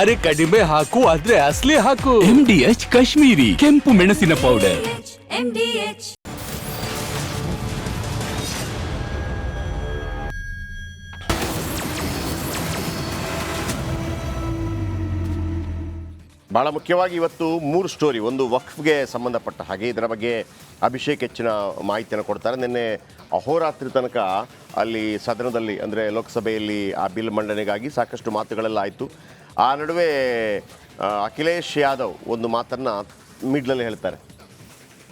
ಅರೆ ಕಡಿಮೆ ಹಾಕು ಆದ್ರೆ ಅಸಲಿ ಹಾಕು. MDH ಕಾಶ್ಮೀರಿ ಕೆಂಪು ಮೆಣಸಿನ ಪೌಡರ್. MDH ಭಾಳ ಮುಖ್ಯವಾಗಿ ಇವತ್ತು 3 ಸ್ಟೋರಿ. ಒಂದು ವಕ್ಫ್ಗೆ ಸಂಬಂಧಪಟ್ಟ ಹಾಗೆ, ಇದರ ಬಗ್ಗೆ ಅಭಿಷೇಕ್ ಹೆಚ್ಚಿನ ಮಾಹಿತಿಯನ್ನು ಕೊಡ್ತಾರೆ. ನಿನ್ನೆ ಅಹೋರಾತ್ರಿ ತನಕ ಅಲ್ಲಿ ಸದನದಲ್ಲಿ ಅಂದರೆ ಲೋಕಸಭೆಯಲ್ಲಿ ಆ ಬಿಲ್ ಮಂಡನೆಗಾಗಿ ಸಾಕಷ್ಟು ಮಾತುಗಳೆಲ್ಲ ಆಯಿತು. ಆ ನಡುವೆ ಅಖಿಲೇಶ್ ಯಾದವ್ ಒಂದು ಮಾತನ್ನು ಮಿಡ್ಲಲ್ಲಿ ಹೇಳ್ತಾರೆ.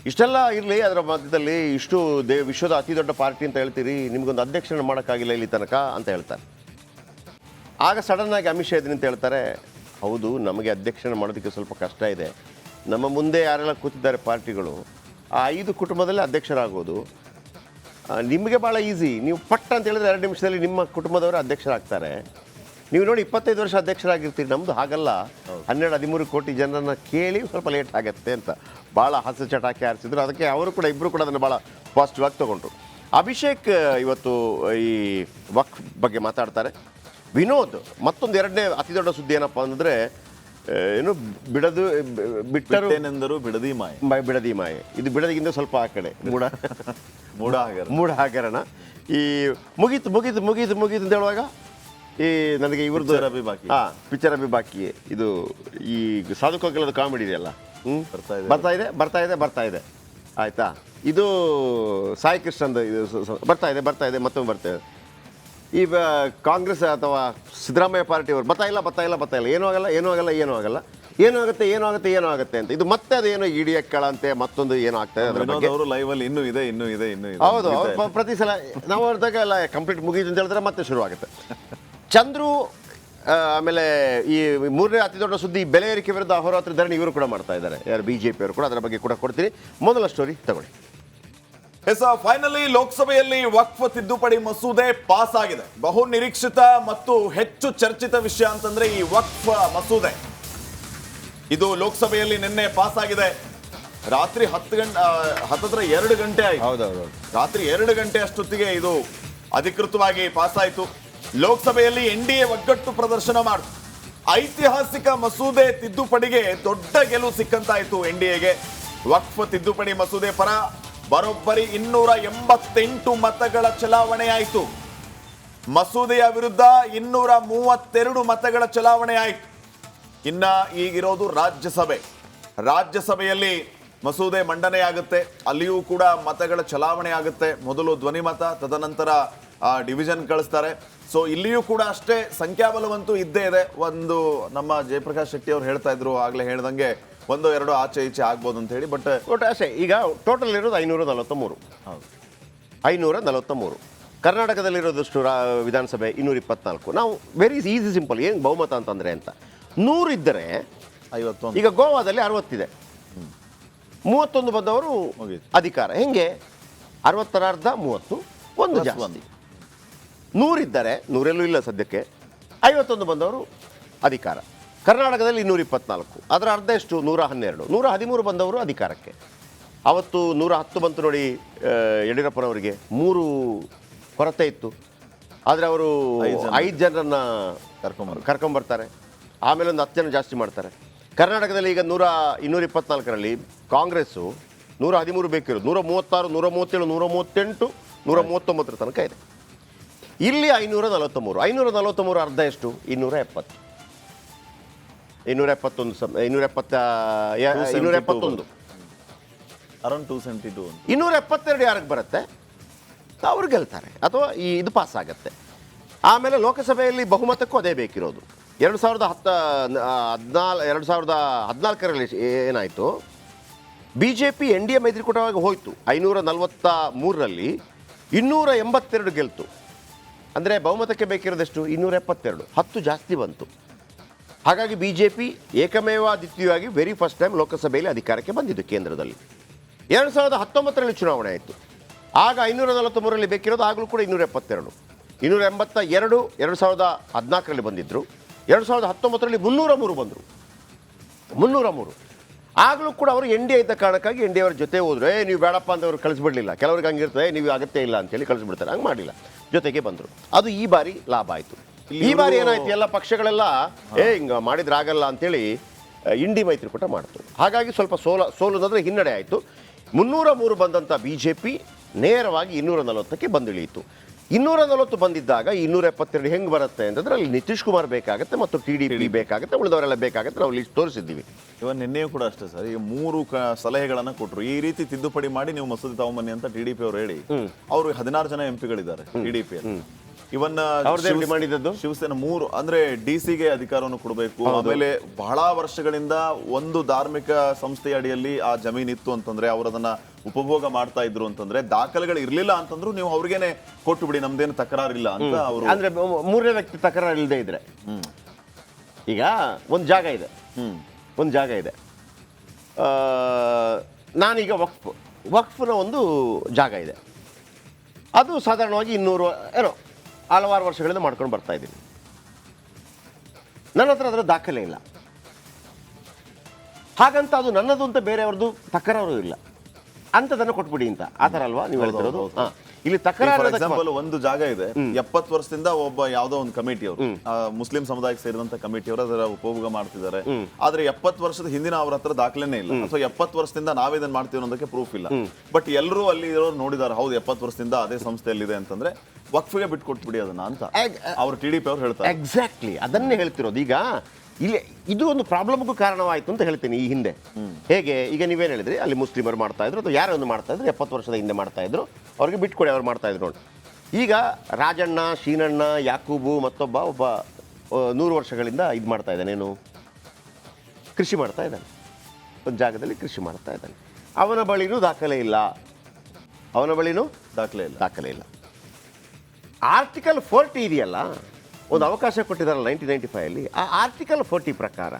ಇಷ್ಟೆಲ್ಲ ಇರಲಿ, ಅದರ ಮಧ್ಯದಲ್ಲಿ ಇಷ್ಟು ವಿಶ್ವದ ಅತಿ ದೊಡ್ಡ ಪಾರ್ಟಿ ಅಂತ ಹೇಳ್ತೀರಿ, ನಿಮಗೊಂದು ಅಧ್ಯಕ್ಷರನ್ನು ಮಾಡೋಕ್ಕಾಗಿಲ್ಲ ಇಲ್ಲಿ ತನಕ ಅಂತ ಹೇಳ್ತಾರೆ. ಆಗ ಸಡನ್ನಾಗಿ ಅಮಿತ್ ಶಾ ನಿಂತ ಹೇಳ್ತಾರೆ, ಹೌದು ನಮಗೆ ಅಧ್ಯಕ್ಷನ ಮಾಡೋದಕ್ಕೆ ಸ್ವಲ್ಪ ಕಷ್ಟ ಇದೆ, ನಮ್ಮ ಮುಂದೆ ಯಾರೆಲ್ಲ ಕೂತಿದ್ದಾರೆ ಪಾರ್ಟಿಗಳು, ಆ 5 ಕುಟುಂಬದಲ್ಲಿ ಅಧ್ಯಕ್ಷರಾಗೋದು ನಿಮಗೆ ಭಾಳ ಈಸಿ. ನೀವು ಪಟ್ಟ ಅಂತ ಹೇಳಿದ್ರೆ 2 ನಿಮಿಷದಲ್ಲಿ ನಿಮ್ಮ ಕುಟುಂಬದವರು ಅಧ್ಯಕ್ಷರಾಗ್ತಾರೆ. ನೀವು ನೋಡಿ 25 ವರ್ಷ ಅಧ್ಯಕ್ಷರಾಗಿರ್ತೀರಿ, ನಮ್ಮದು ಹಾಗಲ್ಲ, 12-13 ಕೋಟಿ ಜನರನ್ನು ಕೇಳಿ ಸ್ವಲ್ಪ ಲೇಟ್ ಆಗುತ್ತೆ ಅಂತ ಭಾಳ ಹಾಸ್ಯ ಚಟಾಕಿ ಆರಿಸಿದ್ರು. ಅದಕ್ಕೆ ಅವರು ಕೂಡ ಇಬ್ಬರು ಕೂಡ ಅದನ್ನು ಭಾಳ ಪಾಸಿಟಿವ್ ಆಗಿ ತೊಗೊಂಡ್ರು. ಅಭಿಷೇಕ್ ಇವತ್ತು ಈ ವಕ್ಫ್ ಬಗ್ಗೆ ಮಾತಾಡ್ತಾರೆ. ವಿನೋದ್ ಮತ್ತೊಂದು 2ನೇ ಅತಿ ದೊಡ್ಡ ಸುದ್ದಿ ಏನಪ್ಪ ಅಂದರೆ, ಏನು ಬಿಟ್ಟರು ಬಿಡದಿ ಮಾಯೆ. ಬಿಡದಿ ಮಾಯೆ. ಇದು ಬಿಡದಿಗಿಂತ ಸ್ವಲ್ಪ ಆ ಕಡೆ ಮೂಢ ಹಗರಣ. ಈ ಮುಗೀತು ಮುಗೀತು ಮುಗೀತು ಮುಗೀತು ಅಂತ ಹೇಳುವಾಗ ಈ ನನಗೆ ಇವ್ರದ್ದು ಪಿಕ್ಚರ್ ಅಭಿ ಬಾಕಿ. ಇದು ಈ ಸಾಧು ಕೋಕಿಲದ ಕಾಮಿಡಿ ಇದೆಯಲ್ಲ, ಬರ್ತಾ ಇದೆ ಆಯಿತಾ. ಇದು ಸಾಯಿ ಕೃಷ್ಣಂದು ಇದು ಬರ್ತಾ ಇದೆ ಮತ್ತೊಮ್ಮೆ ಬರ್ತಾ ಇದೆ. ಈ ಕಾಂಗ್ರೆಸ್ ಅಥವಾ ಸಿದ್ದರಾಮಯ್ಯ ಪಾರ್ಟಿಯವರು ಬರ್ತಾ ಇಲ್ಲ ಏನೂ ಆಗುತ್ತೆ ಅಂತ. ಇದು ಮತ್ತೆ ಅದೇನೋ ಇಡಿಯಕ್ಕಳ ಅಂತೆ, ಮತ್ತೊಂದು ಏನೋ ಆಗ್ತದೆ ಅದ್ರ ಬಗ್ಗೆ. ಇನ್ನೂ ಇದೆ. ಹೌದು, ಪ್ರತಿ ಸಲ ನಾವು ಹೊರದಾಗ ಎಲ್ಲ ಕಂಪ್ಲೀಟ್ ಮುಗೀತು ಅಂತ ಹೇಳಿದ್ರೆ ಮತ್ತೆ ಶುರು ಆಗುತ್ತೆ. ಚಂದ್ರು ಆಮೇಲೆ ಈ 3ನೇ ಅತಿ ದೊಡ್ಡ ಸುದ್ದಿ, ಬೆಲೆ ಏರಿಕೆ ವಿರುದ್ಧ ಅಹೋರಾತ್ರಿ ಧರಣಿ ಇವರು ಕೂಡ ಮಾಡ್ತಾ ಇದ್ದಾರೆ, ಯಾರು BJP ಅವರು ಕೂಡ. ಅದರ ಬಗ್ಗೆ ಕೂಡ ಕೊಡ್ತೀನಿ. ಮೊದಲ ಸ್ಟೋರಿ ತಗೊಳ್ಳಿ. ಫೈನಲಿ ಲೋಕಸಭೆಯಲ್ಲಿ ವಕ್ಫ್ ತಿದ್ದುಪಡಿ ಮಸೂದೆ ಪಾಸ್ ಆಗಿದೆ. ಬಹು ನಿರೀಕ್ಷಿತ ಮತ್ತು ಹೆಚ್ಚು ಚರ್ಚಿತ ವಿಷಯ ಅಂತಂದ್ರೆ ಈ ವಕ್ಫ್ ಮಸೂದೆ. ಇದು ಲೋಕಸಭೆಯಲ್ಲಿ ನಿನ್ನೆ ಪಾಸ್ ಆಗಿದೆ. ರಾತ್ರಿ 2 ಗಂಟೆ ಆಯ್ತು. ರಾತ್ರಿ 2 ಗಂಟೆ ಅಷ್ಟೊತ್ತಿಗೆ ಇದು ಅಧಿಕೃತವಾಗಿ ಪಾಸ್ ಆಯಿತು. ಲೋಕಸಭೆಯಲ್ಲಿ NDA ಒಗ್ಗಟ್ಟು ಪ್ರದರ್ಶನ ಮಾಡಿತು. ಐತಿಹಾಸಿಕ ಮಸೂದೆ ತಿದ್ದುಪಡಿಗೆ ದೊಡ್ಡ ಗೆಲುವು ಸಿಕ್ಕಂತಾಯಿತು NDAಗೆ. ವಕ್ಫ್ ತಿದ್ದುಪಡಿ ಮಸೂದೆ ಪರ ಬರೋಬ್ಬರಿ 288 ಮತಗಳ ಚಲಾವಣೆ ಆಯಿತು. ಮಸೂದೆಯ ವಿರುದ್ಧ 232 ಮತಗಳ ಚಲಾವಣೆ ಆಯಿತು. ಇನ್ನ ಈಗಿರೋದು ರಾಜ್ಯಸಭೆಯಲ್ಲಿ ಮಸೂದೆ ಮಂಡನೆಯಾಗುತ್ತೆ. ಅಲ್ಲಿಯೂ ಕೂಡ ಮತಗಳ ಚಲಾವಣೆ ಆಗುತ್ತೆ. ಮೊದಲು ಧ್ವನಿ ಮತ, ತದನಂತರ ಡಿವಿಷನ್ ಕಳಿಸ್ತಾರೆ. ಸೊ ಇಲ್ಲಿಯೂ ಕೂಡ ಅಷ್ಟೇ ಸಂಖ್ಯಾಬಲವಂತೂ ಇದ್ದೇ ಇದೆ. ಒಂದು ನಮ್ಮ ಜಯಪ್ರಕಾಶ್ ಶೆಟ್ಟಿ ಅವರು ಹೇಳ್ತಾ ಇದ್ರು, ಆಗ್ಲೇ ಹೇಳ್ದಂಗೆ 1-2 ಆಚೆ ಈಚೆ ಆಗ್ಬೋದು ಅಂತ ಹೇಳಿ. ಬಟ್ ಅಷ್ಟೇ. ಈಗ ಟೋಟಲ್ ಇರೋದು 543. 543. ಕರ್ನಾಟಕದಲ್ಲಿರೋದಷ್ಟು ವಿಧಾನಸಭೆ 224. ನಾವು ವೆರಿ ಈಸಿ ಸಿಂಪಲ್, ಏನು ಬಹುಮತ ಅಂತಂದರೆ ಅಂತ 100 ಇದ್ದರೆ 51. ಈಗ ಗೋವಾದಲ್ಲಿ 60 ಇದೆ, 31 ಬಂದವರು ಅಧಿಕಾರ. ಹೆಂಗೆ 60 ಅರ್ಧ 30 ಒಂದು ಜಾಸ್ತಿ. 100 ಇದ್ದರೆ 100ಎಲ್ಲೂ ಇಲ್ಲ ಸದ್ಯಕ್ಕೆ, 51 ಬಂದವರು ಅಧಿಕಾರ. ಕರ್ನಾಟಕದಲ್ಲಿ 224, ಅದರ ಅರ್ಧ ಎಷ್ಟು 112, 113 ಬಂದವರು ಅಧಿಕಾರಕ್ಕೆ. ಅವತ್ತು 110 ಬಂತು ನೋಡಿ ಯಡಿಯೂರಪ್ಪನವರಿಗೆ. 3 ಕೊರತೆ ಇತ್ತು, ಆದರೆ ಅವರು 5 ಜನರನ್ನು ಕರ್ಕೊಂಬರ್ತಾರೆ. ಆಮೇಲೆ ಒಂದು 10 ಜನ ಜಾಸ್ತಿ ಮಾಡ್ತಾರೆ. ಕರ್ನಾಟಕದಲ್ಲಿ ಈಗ 224ರಲ್ಲಿ ಕಾಂಗ್ರೆಸ್ಸು 113 ಬೇಕಿರೋದು, 136, 137, 138, 139 ತನಕ ಇದೆ. ಇಲ್ಲಿ 543. 543 ಅರ್ಧ ಎಷ್ಟು 270. 271 ಅರೌಂಡ್ 272. 272 ಯಾರಿಗೆ ಬರುತ್ತೆ ಅವ್ರು ಗೆಲ್ತಾರೆ, ಅಥವಾ ಇದು ಪಾಸ್ ಆಗುತ್ತೆ. ಆಮೇಲೆ ಲೋಕಸಭೆಯಲ್ಲಿ ಬಹುಮತಕ್ಕೂ ಅದೇ ಬೇಕಿರೋದು. 2014ರಲ್ಲಿ ಏನಾಯಿತು, BJP NDA ಮೈತ್ರಿಕೂಟವಾಗಿ ಹೋಯಿತು. 543ರಲ್ಲಿ 282 ಗೆಲ್ತು. ಅಂದರೆ ಬಹುಮತಕ್ಕೆ ಬೇಕಿರೋದೆಷ್ಟು 272, 10 ಜಾಸ್ತಿ ಬಂತು. ಹಾಗಾಗಿ BJP ಏಕಮೇವ ದ್ವಿತೀಯವಾಗಿ ವೆರಿ ಫಸ್ಟ್ ಟೈಮ್ ಲೋಕಸಭೆಯಲ್ಲಿ ಅಧಿಕಾರಕ್ಕೆ ಬಂದಿದ್ದು ಕೇಂದ್ರದಲ್ಲಿ. 2019ರಲ್ಲಿ ಚುನಾವಣೆ ಆಯಿತು. ಆಗ 543ರಲ್ಲಿ ಬೇಕಿರೋದು, ಆಗಲೂ ಕೂಡ 272. 282 2014ರಲ್ಲಿ ಬಂದಿದ್ದರು. 2019ರಲ್ಲಿ 303 ಬಂದರು. 303 ಆಗಲೂ ಕೂಡ ಅವರು NDA ಇದ್ದ ಕಾರಣಕ್ಕಾಗಿ NDA ಅವ್ರ ಜೊತೆ ಹೋದ್ರು. ನೀವು ಬೇಡಪ್ಪ ಅಂತ ಅವ್ರು ಕಳಿಸ್ಬಿಡಲಿಲ್ಲ. ಕೆಲವ್ರಿಗೆ ಹಂಗಿರ್ತದೆ, ನೀವು ಅಗತ್ಯ ಇಲ್ಲ ಅಂತೇಳಿ ಕಳಿಸ್ಬಿಡ್ತಾರೆ. ಹಂಗೆ ಮಾಡಲಿಲ್ಲ, ಜೊತೆಗೆ ಬಂದರು. ಅದು ಈ ಬಾರಿ ಲಾಭ ಆಯಿತು. ಈ ಬಾರಿ ಏನಾಯ್ತು, ಎಲ್ಲ ಪಕ್ಷಗಳೆಲ್ಲ ಹಿಂಗ ಮಾಡಿದ್ರಾಗಲ್ಲ ಅಂತೇಳಿ ಇಂಡಿ ಮೈತ್ರಿಕೂಟ ಮಾಡ್ತು. ಹಾಗಾಗಿ ಸ್ವಲ್ಪ ಸೋಲುದಾದ್ರೆ ಹಿನ್ನಡೆ ಆಯಿತು. 303 ಬಂದಂಥ BJP ನೇರವಾಗಿ 240ಕ್ಕೆ ಬಂದಿಳಿಯಿತು. 240 ಬಂದಿದ್ದಾಗ 272 ಹೆಂಗೆ ಬರುತ್ತೆ ಅಂತಂದ್ರೆ ಅಲ್ಲಿ ನಿತೀಶ್ ಕುಮಾರ್ ಬೇಕಾಗುತ್ತೆ ಮತ್ತು TDP ಬೇಕಾಗುತ್ತೆ, ಉಳಿದವರೆಲ್ಲ ಬೇಕಾಗುತ್ತೆ. ನಾವು ಲಿಸ್ಟ್ ತೋರಿಸಿದ್ದೀವಿ. ಇವನ್ ನಿನ್ನೆಯೂ ಕೂಡ ಅಷ್ಟೇ ಸರ್, ಈಗ 3 ಸಲಹೆಗಳನ್ನ ಕೊಟ್ಟರು. ಈ ರೀತಿ ತಿದ್ದುಪಡಿ ಮಾಡಿ ನೀವು ಮಸೂದೆ ತಗೊಂಬನ್ನಿ ಅಂತ TDP ಅವರು ಹೇಳಿ, ಅವರು 16 ಜನ MP ಗಳಿದ್ದಾರೆ TDP ಅಲ್ಲಿ. ಇವನ್ ಮಾಡಿದ್ದು ಶಿವಸೇನಾ 3 ಅಂದ್ರೆ DC-ಗೆ ಅಧಿಕಾರವನ್ನು ಕೊಡಬೇಕು. ಆಮೇಲೆ ಬಹಳ ವರ್ಷಗಳಿಂದ ಒಂದು ಧಾರ್ಮಿಕ ಸಂಸ್ಥೆಯ ಅಡಿಯಲ್ಲಿ ಆ ಜಮೀನಿತ್ತು ಅಂತಂದ್ರೆ ಅವರು ಅದನ್ನ ಉಪಭೋಗ ಮಾಡ್ತಾ ಇದ್ರು ಅಂತಂದ್ರೆ, ದಾಖಲೆಗಳು ಇರ್ಲಿಲ್ಲ ಅಂತಂದ್ರು ನೀವು ಅವ್ರಿಗೇನೆ ಕೊಟ್ಟು ಬಿಡಿ, ನಮ್ದೇನು ತಕರಾರಿಲ್ಲ ಅಂತ ಅವರು. ಅಂದ್ರೆ ಮೂರನೇ ವ್ಯಕ್ತಿ ತಕರಾರು ಇಲ್ಲದೆ ಇದ್ರೆ, ಈಗ ಒಂದು ಜಾಗ ಇದೆ, ನಾನೀಗ ವಕ್ಫ್ನ ಒಂದು ಜಾಗ ಇದೆ, ಅದು ಸಾಧಾರಣವಾಗಿ 200 ಹಲವಾರು ವರ್ಷಗಳಿಂದ ಮಾಡ್ಕೊಂಡು ಬರ್ತಾ ಇದ್ದೀನಿ. ನನ್ನ ಹತ್ರ ಅದರ ದಾಖಲೆ ಇಲ್ಲ, ಹಾಗಂತ ಅದು ನನ್ನದು ಅಂತ ಬೇರೆಯವ್ರದ್ದು ತಕರಾರು ಇಲ್ಲ, ಅಂತದನ್ನು ಕೊಟ್ಬಿಡಿ ಅಂತ. ಆ ಥರ ಅಲ್ವಾ ನೀವು ಹೇಳ್ತಿರೋದು? ಇಲ್ಲಿ ತಕರಾರು ಎಕ್ಸಾಂಪಲ್ ಒಂದು ಜಾಗ ಇದೆ, 70 ವರ್ಷದಿಂದ ಒಬ್ಬ ಯಾವ್ದೋ ಒಂದು ಕಮಿಟಿ ಅವರು, ಮುಸ್ಲಿಂ ಸಮುದಾಯಕ್ಕೆ ಸೇರಿದಂತ ಕಮಿಟಿ ಅವರು ಅದರ ಉಪಯೋಗ ಮಾಡ್ತಿದ್ದಾರೆ. ಆದ್ರೆ 70 ವರ್ಷದ ಹಿಂದಿನ ಅವ್ರ ಹತ್ರ ದಾಖಲೆನೇ ಇಲ್ಲ, ಅಥವಾ 70 ವರ್ಷದಿಂದ ನಾವೇದನ್ ಮಾಡ್ತೀವಿ ಅನ್ನೋದಕ್ಕೆ ಪ್ರೂಫ್ ಇಲ್ಲ. ಬಟ್ ಎಲ್ಲರೂ ಅಲ್ಲಿ ಇರೋರು ನೋಡಿದಾರೆ, ಹೌದು 70 ವರ್ಷದಿಂದ ಅದೇ ಸಂಸ್ಥೆಯಲ್ಲಿದೆ ಅಂತಂದ್ರೆ ವಕ್ಫ್ಗೆ ಬಿಟ್ಟು ಕೊಟ್ಬಿಡಿ ಅದನ್ನ ಅಂತ ಅವ್ರು TDP ಅವ್ರು ಹೇಳ್ತಾರೆ. ಎಕ್ಸಾಕ್ಟ್ಲಿ ಅದನ್ನೇ ಹೇಳ್ತಿರೋದು. ಈಗ ಇಲ್ಲಿ ಇದು ಒಂದು ಪ್ರಾಬ್ಲಮ್ಗೂ ಕಾರಣವಾಯಿತು ಅಂತ ಹೇಳ್ತೀನಿ. ಈ ಹಿಂದೆ ಹೇಗೆ, ಈಗ ನೀವೇನು ಹೇಳಿದ್ರಿ, ಅಲ್ಲಿ ಮುಸ್ಲಿಮರು ಮಾಡ್ತಾ ಇದ್ರು ಅಥವಾ ಯಾರೋ ಒಂದು ಮಾಡ್ತಾ ಇದ್ರು, 70 ವರ್ಷದ ಹಿಂದೆ ಮಾಡ್ತಾ ಇದ್ರು, ಅವ್ರಿಗೆ ಬಿಟ್ಕೊಡಿ, ಅವ್ರು ಮಾಡ್ತಾ ಇದ್ರು ನೋಡಿ. ಈಗ ರಾಜಣ್ಣ, ಶೀನಣ್ಣ, ಯಾಕೂಬು ಮತ್ತೊಬ್ಬ 100 ವರ್ಷಗಳಿಂದ ಇದು ಮಾಡ್ತಾ ಇದ್ದಾನೇನು, ಕೃಷಿ ಮಾಡ್ತಾ ಇದ್ದಾನೆ, ಒಂದು ಜಾಗದಲ್ಲಿ ಕೃಷಿ ಮಾಡ್ತಾ ಇದ್ದಾನೆ. ಅವನ ಬಳಿನೂ ದಾಖಲೆ ಇಲ್ಲ, ದಾಖಲೆ ಇಲ್ಲ. ಆರ್ಟಿಕಲ್ 40 ಇದೆಯಲ್ಲ, ಒಂದು ಅವಕಾಶ ಕೊಟ್ಟಿದ್ದಾರಲ್ಲ 1995 ಆ ಆರ್ಟಿಕಲ್ 40 ಪ್ರಕಾರ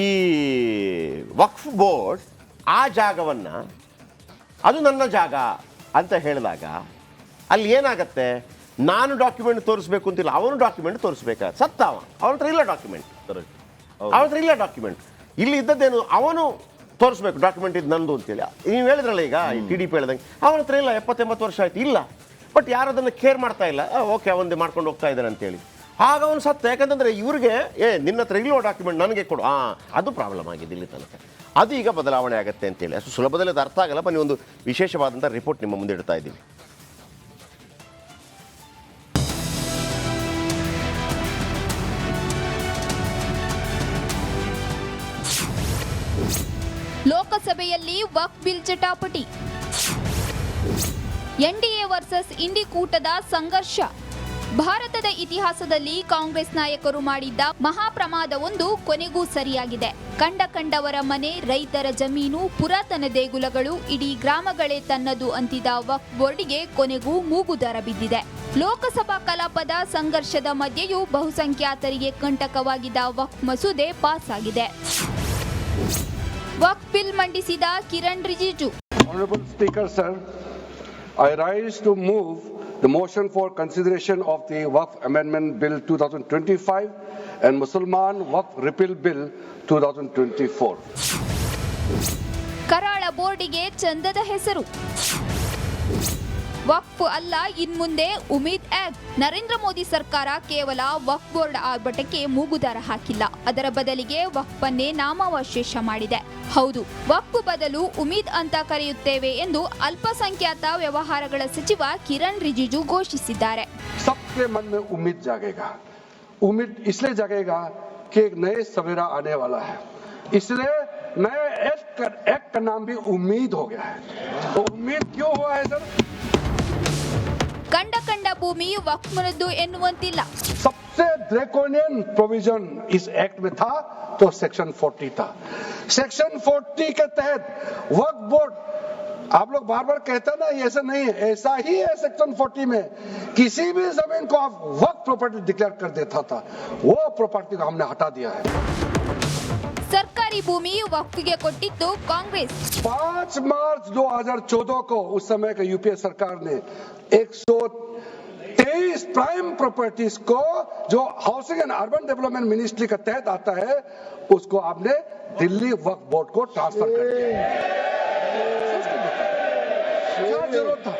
ಈ ವಕ್ಫ್ ಬೋರ್ಡ್ ಆ ಜಾಗವನ್ನು ಅದು ನನ್ನ ಜಾಗ ಅಂತ ಹೇಳಿದಾಗ ಅಲ್ಲಿ ಏನಾಗತ್ತೆ, ನಾನು ಡಾಕ್ಯುಮೆಂಟ್ ತೋರಿಸ್ಬೇಕು ಅಂತಿಲ್ಲ, ಅವನು ಡಾಕ್ಯುಮೆಂಟ್ ತೋರಿಸ್ಬೇಕಾಗ ಸತ್ತವ, ಅವನ ಹತ್ರ ಇಲ್ಲ ಡಾಕ್ಯುಮೆಂಟ್, ಇಲ್ಲಿ ಇದ್ದದ್ದೇನು ಅವನು ತೋರಿಸ್ಬೇಕು ಡಾಕ್ಯುಮೆಂಟ್ ಇದು ನಂದು ಅಂತೇಳಿ. ನೀವು ಹೇಳಿದ್ರಲ್ಲ ಈಗ TDP ಹೇಳ್ದಂಗೆ, ಅವನ ಹತ್ರ ಇಲ್ಲ, 70-80 ವರ್ಷ ಆಯ್ತು ಇಲ್ಲ, ಬಟ್ ಯಾರು ಅದನ್ನು ಕೇರ್ ಮಾಡ್ತಾ ಇಲ್ಲ, ಓಕೆ ಅವನದೇ ಮಾಡ್ಕೊಂಡು ಹೋಗ್ತಾ ಇದ್ದಾನೆ ಅಂತೇಳಿ. ಆಗ ಅವನು ಸತ್ತ. ಯಾಕಂತಂದರೆ ಇವ್ರಿಗೆ ನಿನ್ನ ಹತ್ರ ಇಲ್ಲೋ ಡಾಕ್ಯುಮೆಂಟ್ ನನಗೆ ಕೊಡು, ಅದು ಪ್ರಾಬ್ಲಮ್ ಆಗಿದೆ ಇಲ್ಲಿ ತನಕ. ಅದು ಈಗ ಬದಲಾವಣೆ ಆಗುತ್ತೆ ಅಂತೇಳಿ ಅಷ್ಟು ಸುಲಭದಲ್ಲಿ ಅದು ಅರ್ಥ ಆಗಲ್ಲ. ನೀವು ಒಂದು ವಿಶೇಷವಾದಂಥ ರಿಪೋರ್ಟ್ ನಿಮ್ಮ ಮುಂದೆ ಇಡ್ತಾ ಇದ್ದೀವಿ. ಲೋಕಸಭೆಯಲ್ಲಿ ವಕ್ಫ್ ಬಿಲ್ ಜಟಾಪಟಿ, NDA ವರ್ಸಸ್ ಇಂಡಿ ಕೂಟದ ಸಂಘರ್ಷ. ಭಾರತದ ಇತಿಹಾಸದಲ್ಲಿ ಕಾಂಗ್ರೆಸ್ ನಾಯಕರು ಮಾಡಿದ್ದ ಮಹಾಪ್ರಮಾದವೊಂದು ಕೊನೆಗೂ ಸರಿಯಾಗಿದೆ. ಕಂಡವರ ಮನೆ, ರೈತರ ಜಮೀನು, ಪುರಾತನ ದೇಗುಲಗಳು, ಇಡೀ ಗ್ರಾಮಗಳೇ ತನ್ನದು ಅಂತಿದ್ದ ವಕ್ಫ್ ಬೋರ್ಡ್ಗೆ ಕೊನೆಗೂ ಮೂಗುದಾರ ಬಿದ್ದಿದೆ. ಲೋಕಸಭಾ ಕಲಾಪದ ಸಂಘರ್ಷದ ಮಧ್ಯೆಯೂ ಬಹುಸಂಖ್ಯಾತರಿಗೆ ಕಂಟಕವಾಗಿದ್ದ ವಕ್ಫ್ ಮಸೂದೆ ಪಾಸ್ ಆಗಿದೆ. ವಕ್ಫ್ ಬಿಲ್ ಮಂಡಿಸಿದ Kiran Rijiju. Honorable Speaker, sir, I rise to move the motion for consideration of the Waqf Amendment Bill 2025 and Mussalman Waqf Repeal Bill 2024. ಕರಾಳ ಬೋರ್ಡಿಗೆ ಚಂದದ ಹೆಸರು. ವಕ್ಫ್ ಅಲ್ಲ ಇನ್ಮುಂದೆ ಉಮೀದ್ ಆ್ಯಕ್ಟ್. ನರೇಂದ್ರ ಮೋದಿ ಸರ್ಕಾರ ಕೇವಲ ವಕ್ಫ್ ಬೋರ್ಡ್ ಆರ್ಭಟಕ್ಕೆ ಮೂಗುದಾರ ಹಾಕಿಲ್ಲ, ಅದರ ಬದಲಿಗೆ ವಕ್ಫ್ ಅನ್ನೇ ನಾಮಾವಶೇಷ ಮಾಡಿದೆ. ಹೌದು, ವಕ್ಫ್ ಬದಲು ಉಮೀದ್ ಅಂತ ಕರೆಯುತ್ತೇವೆ ಎಂದು ಅಲ್ಪಸಂಖ್ಯಾತ ವ್ಯವಹಾರಗಳ ಸಚಿವ ಕಿರಣ್ ರಿಜಿಜು ಘೋಷಿಸಿದ್ದಾರೆ. सबके मन में उम्मीद जागेगा, उम्मीद इसलिए जागेगा कि एक नए सवेरा आने वाला है, इसलिए नए एक्ट का नाम भी उम्मीद हो गया है. तो उम्मीद क्यों हुआ है सर? ಕಂಡ ಭೂಮಿ ವಕ್ಫ್ನದ್ದು ಎನ್ನುವಂತಿಲ್ಲ. सबसे ड्रैकोनियन प्रोविजन इस एक्ट में था तो सेक्शन 40 था. सेक्शन 40 के तहत वक्फ बोर्ड, आप लोग बार बार कहते हैं ना ऐसा नहीं है, ऐसा ही है. सेक्शन 40 में किसी भी जमीन को आप वक्फ प्रॉपर्टी डिक्लेयर कर देता था, वो प्रॉपर्टी को हमने हटा दिया है. ಸರ್ಕಾರಿ ಭೂಮಿ ವಕ್ಫ್ಗೆ ಕೊಟ್ಟಿದ್ದು ಕಾಂಗ್ರೆಸ್. 5 मार्च 2014 को उस समय के यूपीए सरकार ने 123 प्राइम प्रॉपर्टीज को जो housing and urban development ministry के तहत आता है, उसको आपने दिल्ली वक्फ बोर्ड को ट्रांसफर कर दिया. क्या जरूरत था?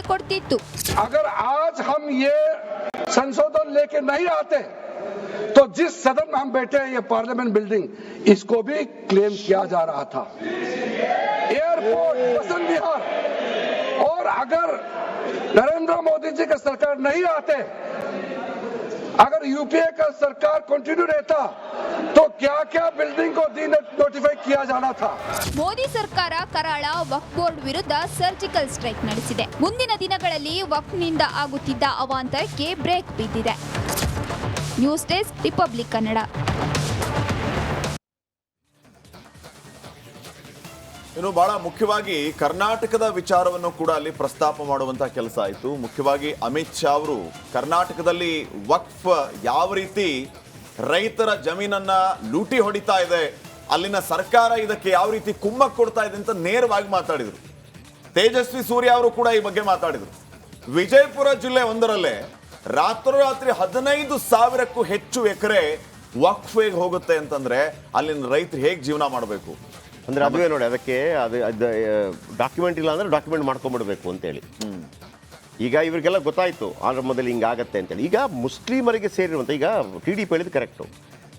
ಕೊಡ್ತಿತ್ತು. अगर आज हम ये संशोधन लेके नहीं आते तो जिस सदन में हम बैठे हैं, ये पार्लियामेंट बिल्डिंग, इसको भी क्लेम किया जा रहा था, एयरपोर्ट, बसंत विहार। और अगर नरेंद्र मोदी जी का सरकार नहीं आते, अगर यूपीए का सरकार कंटिन्यू रहता, तो क्या क्या बिल्डिंग को डी नोटिफाई किया जाना था। ಮೋದಿ ಸರ್ಕಾರ ಕರಾಳ ವಕ್ಫ್ ಬೋರ್ಡ್ ವಿರುದ್ಧ ಸರ್ಜಿಕಲ್ ಸ್ಟ್ರೈಕ್ ನಡೆಸಿದೆ. ಮುಂದಿನ ದಿನಗಳಲ್ಲಿ ವಕ್ಫ್ನಿಂದ ಆಗುತ್ತಿದ್ದ ಅವಾಂತರಕ್ಕೆ ಬ್ರೇಕ್ ಬಿದ್ದಿದೆ. News desk, republic Kannada. ಇನ್ನು ಬಹಳ ಮುಖ್ಯವಾಗಿ ಕರ್ನಾಟಕದ ವಿಚಾರವನ್ನು ಕೂಡ ಅಲ್ಲಿ ಪ್ರಸ್ತಾಪ ಮಾಡುವಂತಹ ಕೆಲಸ ಆಯಿತು. ಮುಖ್ಯವಾಗಿ ಅಮಿತ್ ಶಾ ಅವರು ಕರ್ನಾಟಕದಲ್ಲಿ ವಕ್ಫ್ ಯಾವ ರೀತಿ ರೈತರ ಜಮೀನನ್ನ ಲೂಟಿ ಹೊಡಿತಾ ಇದೆ, ಅಲ್ಲಿನ ಸರ್ಕಾರ ಇದಕ್ಕೆ ಯಾವ ರೀತಿ ಕುಮ್ಮಕ್ಕು ಕೊಡ್ತಾ ಇದೆ ಅಂತ ನೇರವಾಗಿ ಮಾತಾಡಿದರು. ತೇಜಸ್ವಿ ಸೂರ್ಯ ಅವರು ಕೂಡ ಈ ಬಗ್ಗೆ ಮಾತಾಡಿದರು. ವಿಜಯಪುರ ಜಿಲ್ಲೆ ಒಂದರಲ್ಲೇ ರಾತ್ರೋರಾತ್ರಿ 15,000ಕ್ಕೂ ಹೆಚ್ಚು ಎಕರೆ ವಕ್ಫ್ ಹೇಗೆ ಹೋಗುತ್ತೆ ಅಂತಂದ್ರೆ ಅಲ್ಲಿನ ರೈತರು ಹೇಗೆ ಜೀವನ ಮಾಡಬೇಕು ಅಂದ್ರೆ ಅದುವೇ ನೋಡಿ, ಅದಕ್ಕೆ ಅದು ಡಾಕ್ಯುಮೆಂಟ್ ಇಲ್ಲ ಅಂದ್ರೆ ಡಾಕ್ಯುಮೆಂಟ್ ಮಾಡ್ಕೊಂಡ್ಬಿಡ್ಬೇಕು ಅಂತೇಳಿ. ಈಗ ಇವರಿಗೆಲ್ಲ ಗೊತ್ತಾಯ್ತು ಆರಂಭದಲ್ಲಿ ಹಿಂಗಾಗತ್ತೆ ಅಂತೇಳಿ. ಈಗ ಮುಸ್ಲಿಮರಿಗೆ ಸೇರಿರುವಂಥ, ಈಗ TDP ಹೇಳಿದ್ದು ಕರೆಕ್ಟು,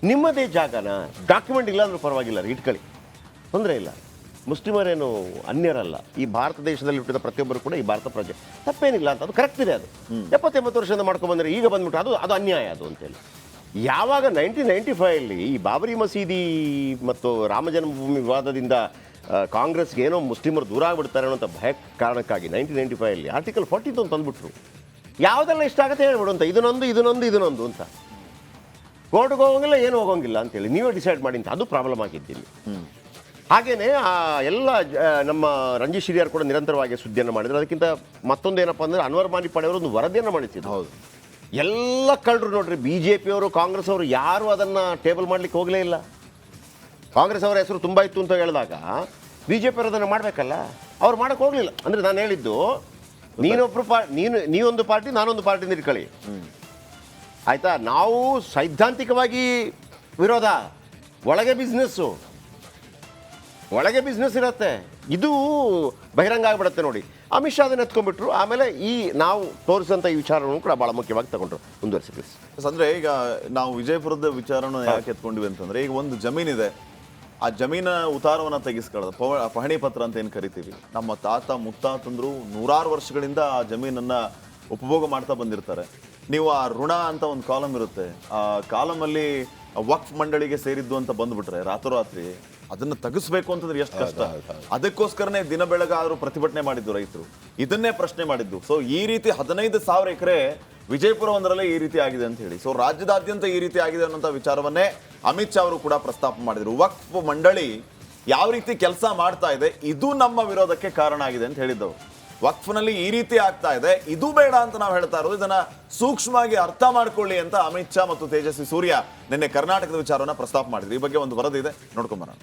ನಿಮ್ಮದೇ ಜಾಗನ ಡಾಕ್ಯುಮೆಂಟ್ ಇಲ್ಲ ಅಂದ್ರೂ ಪರವಾಗಿಲ್ಲ, ಇಟ್ಕೊಳ್ಳಿ, ತೊಂದರೆ ಇಲ್ಲ. ಮುಸ್ಲಿಮರೇನು ಅನ್ಯರಲ್ಲ, ಈ ಭಾರತ ದೇಶದಲ್ಲಿ ಹುಟ್ಟಿದ ಪ್ರತಿಯೊಬ್ಬರು ಕೂಡ ಈ ಭಾರತ ಪ್ರಜೆ, ತಪ್ಪೇನಿಲ್ಲ ಅಂತ, ಅದು ಕರೆಕ್ಟ್ ಇದೆ. ಅದು 70-80 ವರ್ಷದಿಂದ ಮಾಡ್ಕೊಂಡ್ಬಂದ್ರೆ ಈಗ ಬಂದ್ಬಿಟ್ಟು ಅದು ಅನ್ಯಾಯ ಅದು ಅಂತೇಳಿ. ಯಾವಾಗ 1995 ಈ ಬಾಬರಿ ಮಸೀದಿ ಮತ್ತು ರಾಮ ಜನ್ಮಭೂಮಿ ವಿವಾದದಿಂದ ಕಾಂಗ್ರೆಸ್ಗೆ ಏನೋ ಮುಸ್ಲಿಮರು ದೂರ ಆಗಿಬಿಡ್ತಾರೆ ಅನ್ನೋಂಥ ಭಯ ಕಾರಣಕ್ಕಾಗಿ 1995 ಆರ್ಟಿಕಲ್ 41 ತಂದುಬಿಟ್ರು. ಯಾವುದೆಲ್ಲ ಇಷ್ಟ ಆಗುತ್ತೆ ಹೇಳ್ಬಿಡು ಅಂತ, ಇದನ್ನೊಂದು ಅಂತ. ಕೋರ್ಟ್ಗೆ ಹೋಗೋಂಗಿಲ್ಲ, ಏನು ಹೋಗೋಂಗಿಲ್ಲ ಅಂತೇಳಿ ನೀವೇ ಡಿಸೈಡ್ ಮಾಡಿ ಅಂತ, ಅದು ಪ್ರಾಬ್ಲಮ್ ಆಗಿದ್ದೀನಿ. ಹಾಗೇನೆ ಎಲ್ಲ ನಮ್ಮ ರಂಜಿತ್ ಶಿರಿಯಾರ್ ಕೂಡ ನಿರಂತರವಾಗಿ ಸುದ್ದಿಯನ್ನು ಮಾಡಿದ್ರು. ಅದಕ್ಕಿಂತ ಮತ್ತೊಂದು ಏನಪ್ಪ ಅಂದರೆ ಅನ್ವರ್ ಮಾನಿಪಾಡಿ ಅವರು ಒಂದು ವರದಿಯನ್ನು ಮಾಡಿಸಿದ್ರು. ಹೌದು, ಎಲ್ಲ ಕಳ್ಳರು ನೋಡ್ರಿ, BJP ಅವರು, ಕಾಂಗ್ರೆಸ್ ಅವರು ಯಾರು ಅದನ್ನು ಟೇಬಲ್ ಮಾಡಲಿಕ್ಕೆ ಹೋಗಲೇ ಇಲ್ಲ. ಕಾಂಗ್ರೆಸ್ ಅವರ ಹೆಸರು ತುಂಬ ಇತ್ತು ಅಂತ ಹೇಳಿದಾಗ BJP ಅವರು ಅದನ್ನು ಮಾಡಬೇಕಲ್ಲ, ಅವ್ರು ಮಾಡೋಕ್ಕೆ ಹೋಗಲಿಲ್ಲ. ಅಂದರೆ ನಾನು ಹೇಳಿದ್ದು, ನೀವೊಂದು ಪಾರ್ಟಿ, ನಾನೊಂದು ಪಾರ್ಟಿ ಇಟ್ಕೊಳ್ಳಿ, ಆಯಿತಾ? ನಾವು ಸೈದ್ಧಾಂತಿಕವಾಗಿ ವಿರೋಧ, ಒಳಗೆ ಬಿಸ್ನೆಸ್ ಇರುತ್ತೆ, ಇದು ಬಹಿರಂಗ ಆಗಿಬಿಡುತ್ತೆ ನೋಡಿ. ಅಮಿತ್ ಶಾ ಅದನ್ನು ಎತ್ಕೊಂಡ್ಬಿಟ್ರು. ಆಮೇಲೆ ಈ ನಾವು ತೋರಿಸಂಥ ಈ ವಿಚಾರವನ್ನು ಕೂಡ ಭಾಳ ಮುಖ್ಯವಾಗಿ ತಗೊಂಡ್ರು. ಮುಂದುವರಿಸಿ ಪ್ಲೀಸ್. ಅಂದರೆ ಈಗ ನಾವು ವಿಜಯಪುರದ ವಿಚಾರನ ಯಾಕೆ ಎತ್ಕೊಂಡ್ವಿ ಅಂತಂದರೆ, ಈಗ ಒಂದು ಜಮೀನಿದೆ, ಆ ಜಮೀನ ಉತ್ತಾರವನ್ನು ತೆಗೆಸ್ಕೊಳ್ಳೋದು, ಪಹಣಿ ಪತ್ರ ಅಂತ ಏನು ಕರಿತೀವಿ. ನಮ್ಮ ತಾತ ಮುತ್ತಾತಂದ್ರು ನೂರಾರು ವರ್ಷಗಳಿಂದ ಆ ಜಮೀನನ್ನು ಉಪಭೋಗ ಮಾಡ್ತಾ ಬಂದಿರ್ತಾರೆ. ನೀವು ಆ ಋಣ ಅಂತ ಒಂದು ಕಾಲಮ್ ಇರುತ್ತೆ, ಆ ಕಾಲಮಲ್ಲಿ ವಕ್ಫ್ ಮಂಡಳಿಗೆ ಸೇರಿದ್ದು ಅಂತ ಬಂದ್ಬಿಟ್ರೆ ರಾತ್ರೋರಾತ್ರಿ ಅದನ್ನು ತೆಗಿಸ್ಬೇಕು ಅಂತಂದ್ರೆ ಎಷ್ಟು ಕಷ್ಟ. ಅದಕ್ಕೋಸ್ಕರನೇ ದಿನ ಬೆಳಗಾದರೂ ಪ್ರತಿಭಟನೆ ಮಾಡಿದ್ದು ರೈತರು, ಇದನ್ನೇ ಪ್ರಶ್ನೆ ಮಾಡಿದ್ದು. ಸೊ ಈ ರೀತಿ 15,000 ಎಕರೆ ವಿಜಯಪುರ ಒಂದರಲ್ಲೇ ಈ ರೀತಿ ಆಗಿದೆ ಅಂತ ಹೇಳಿ, ಸೊ ರಾಜ್ಯದಾದ್ಯಂತ ಈ ರೀತಿ ಆಗಿದೆ ಅನ್ನೋಂಥ ವಿಚಾರವನ್ನೇ ಅಮಿತ್ ಶಾ ಅವರು ಕೂಡ ಪ್ರಸ್ತಾಪ ಮಾಡಿದರು. ವಕ್ಫ್ ಮಂಡಳಿ ಯಾವ ರೀತಿ ಕೆಲಸ ಮಾಡ್ತಾ ಇದೆ, ಇದು ನಮ್ಮ ವಿರೋಧಕ್ಕೆ ಕಾರಣ ಆಗಿದೆ ಅಂತ ಹೇಳಿದ್ದವರು. ವಕ್ಫ್ನಲ್ಲಿ ಈ ರೀತಿ ಆಗ್ತಾ ಇದೆ, ಇದು ಬೇಡ ಅಂತ ನಾವು ಹೇಳ್ತಾ ಇರೋದು, ಇದನ್ನ ಸೂಕ್ಷ್ಮವಾಗಿ ಅರ್ಥ ಮಾಡ್ಕೊಳ್ಳಿ ಅಂತ ಅಮಿತ್ ಶಾ ಮತ್ತು ತೇಜಸ್ವಿ ಸೂರ್ಯ ನಿನ್ನೆ ಕರ್ನಾಟಕದ ವಿಚಾರವನ್ನ ಪ್ರಸ್ತಾಪ ಮಾಡಿದ್ರು. ಈ ಬಗ್ಗೆ ಒಂದು ವರದಿ ಇದೆ, ನೋಡ್ಕೊಂಬರೋಣ.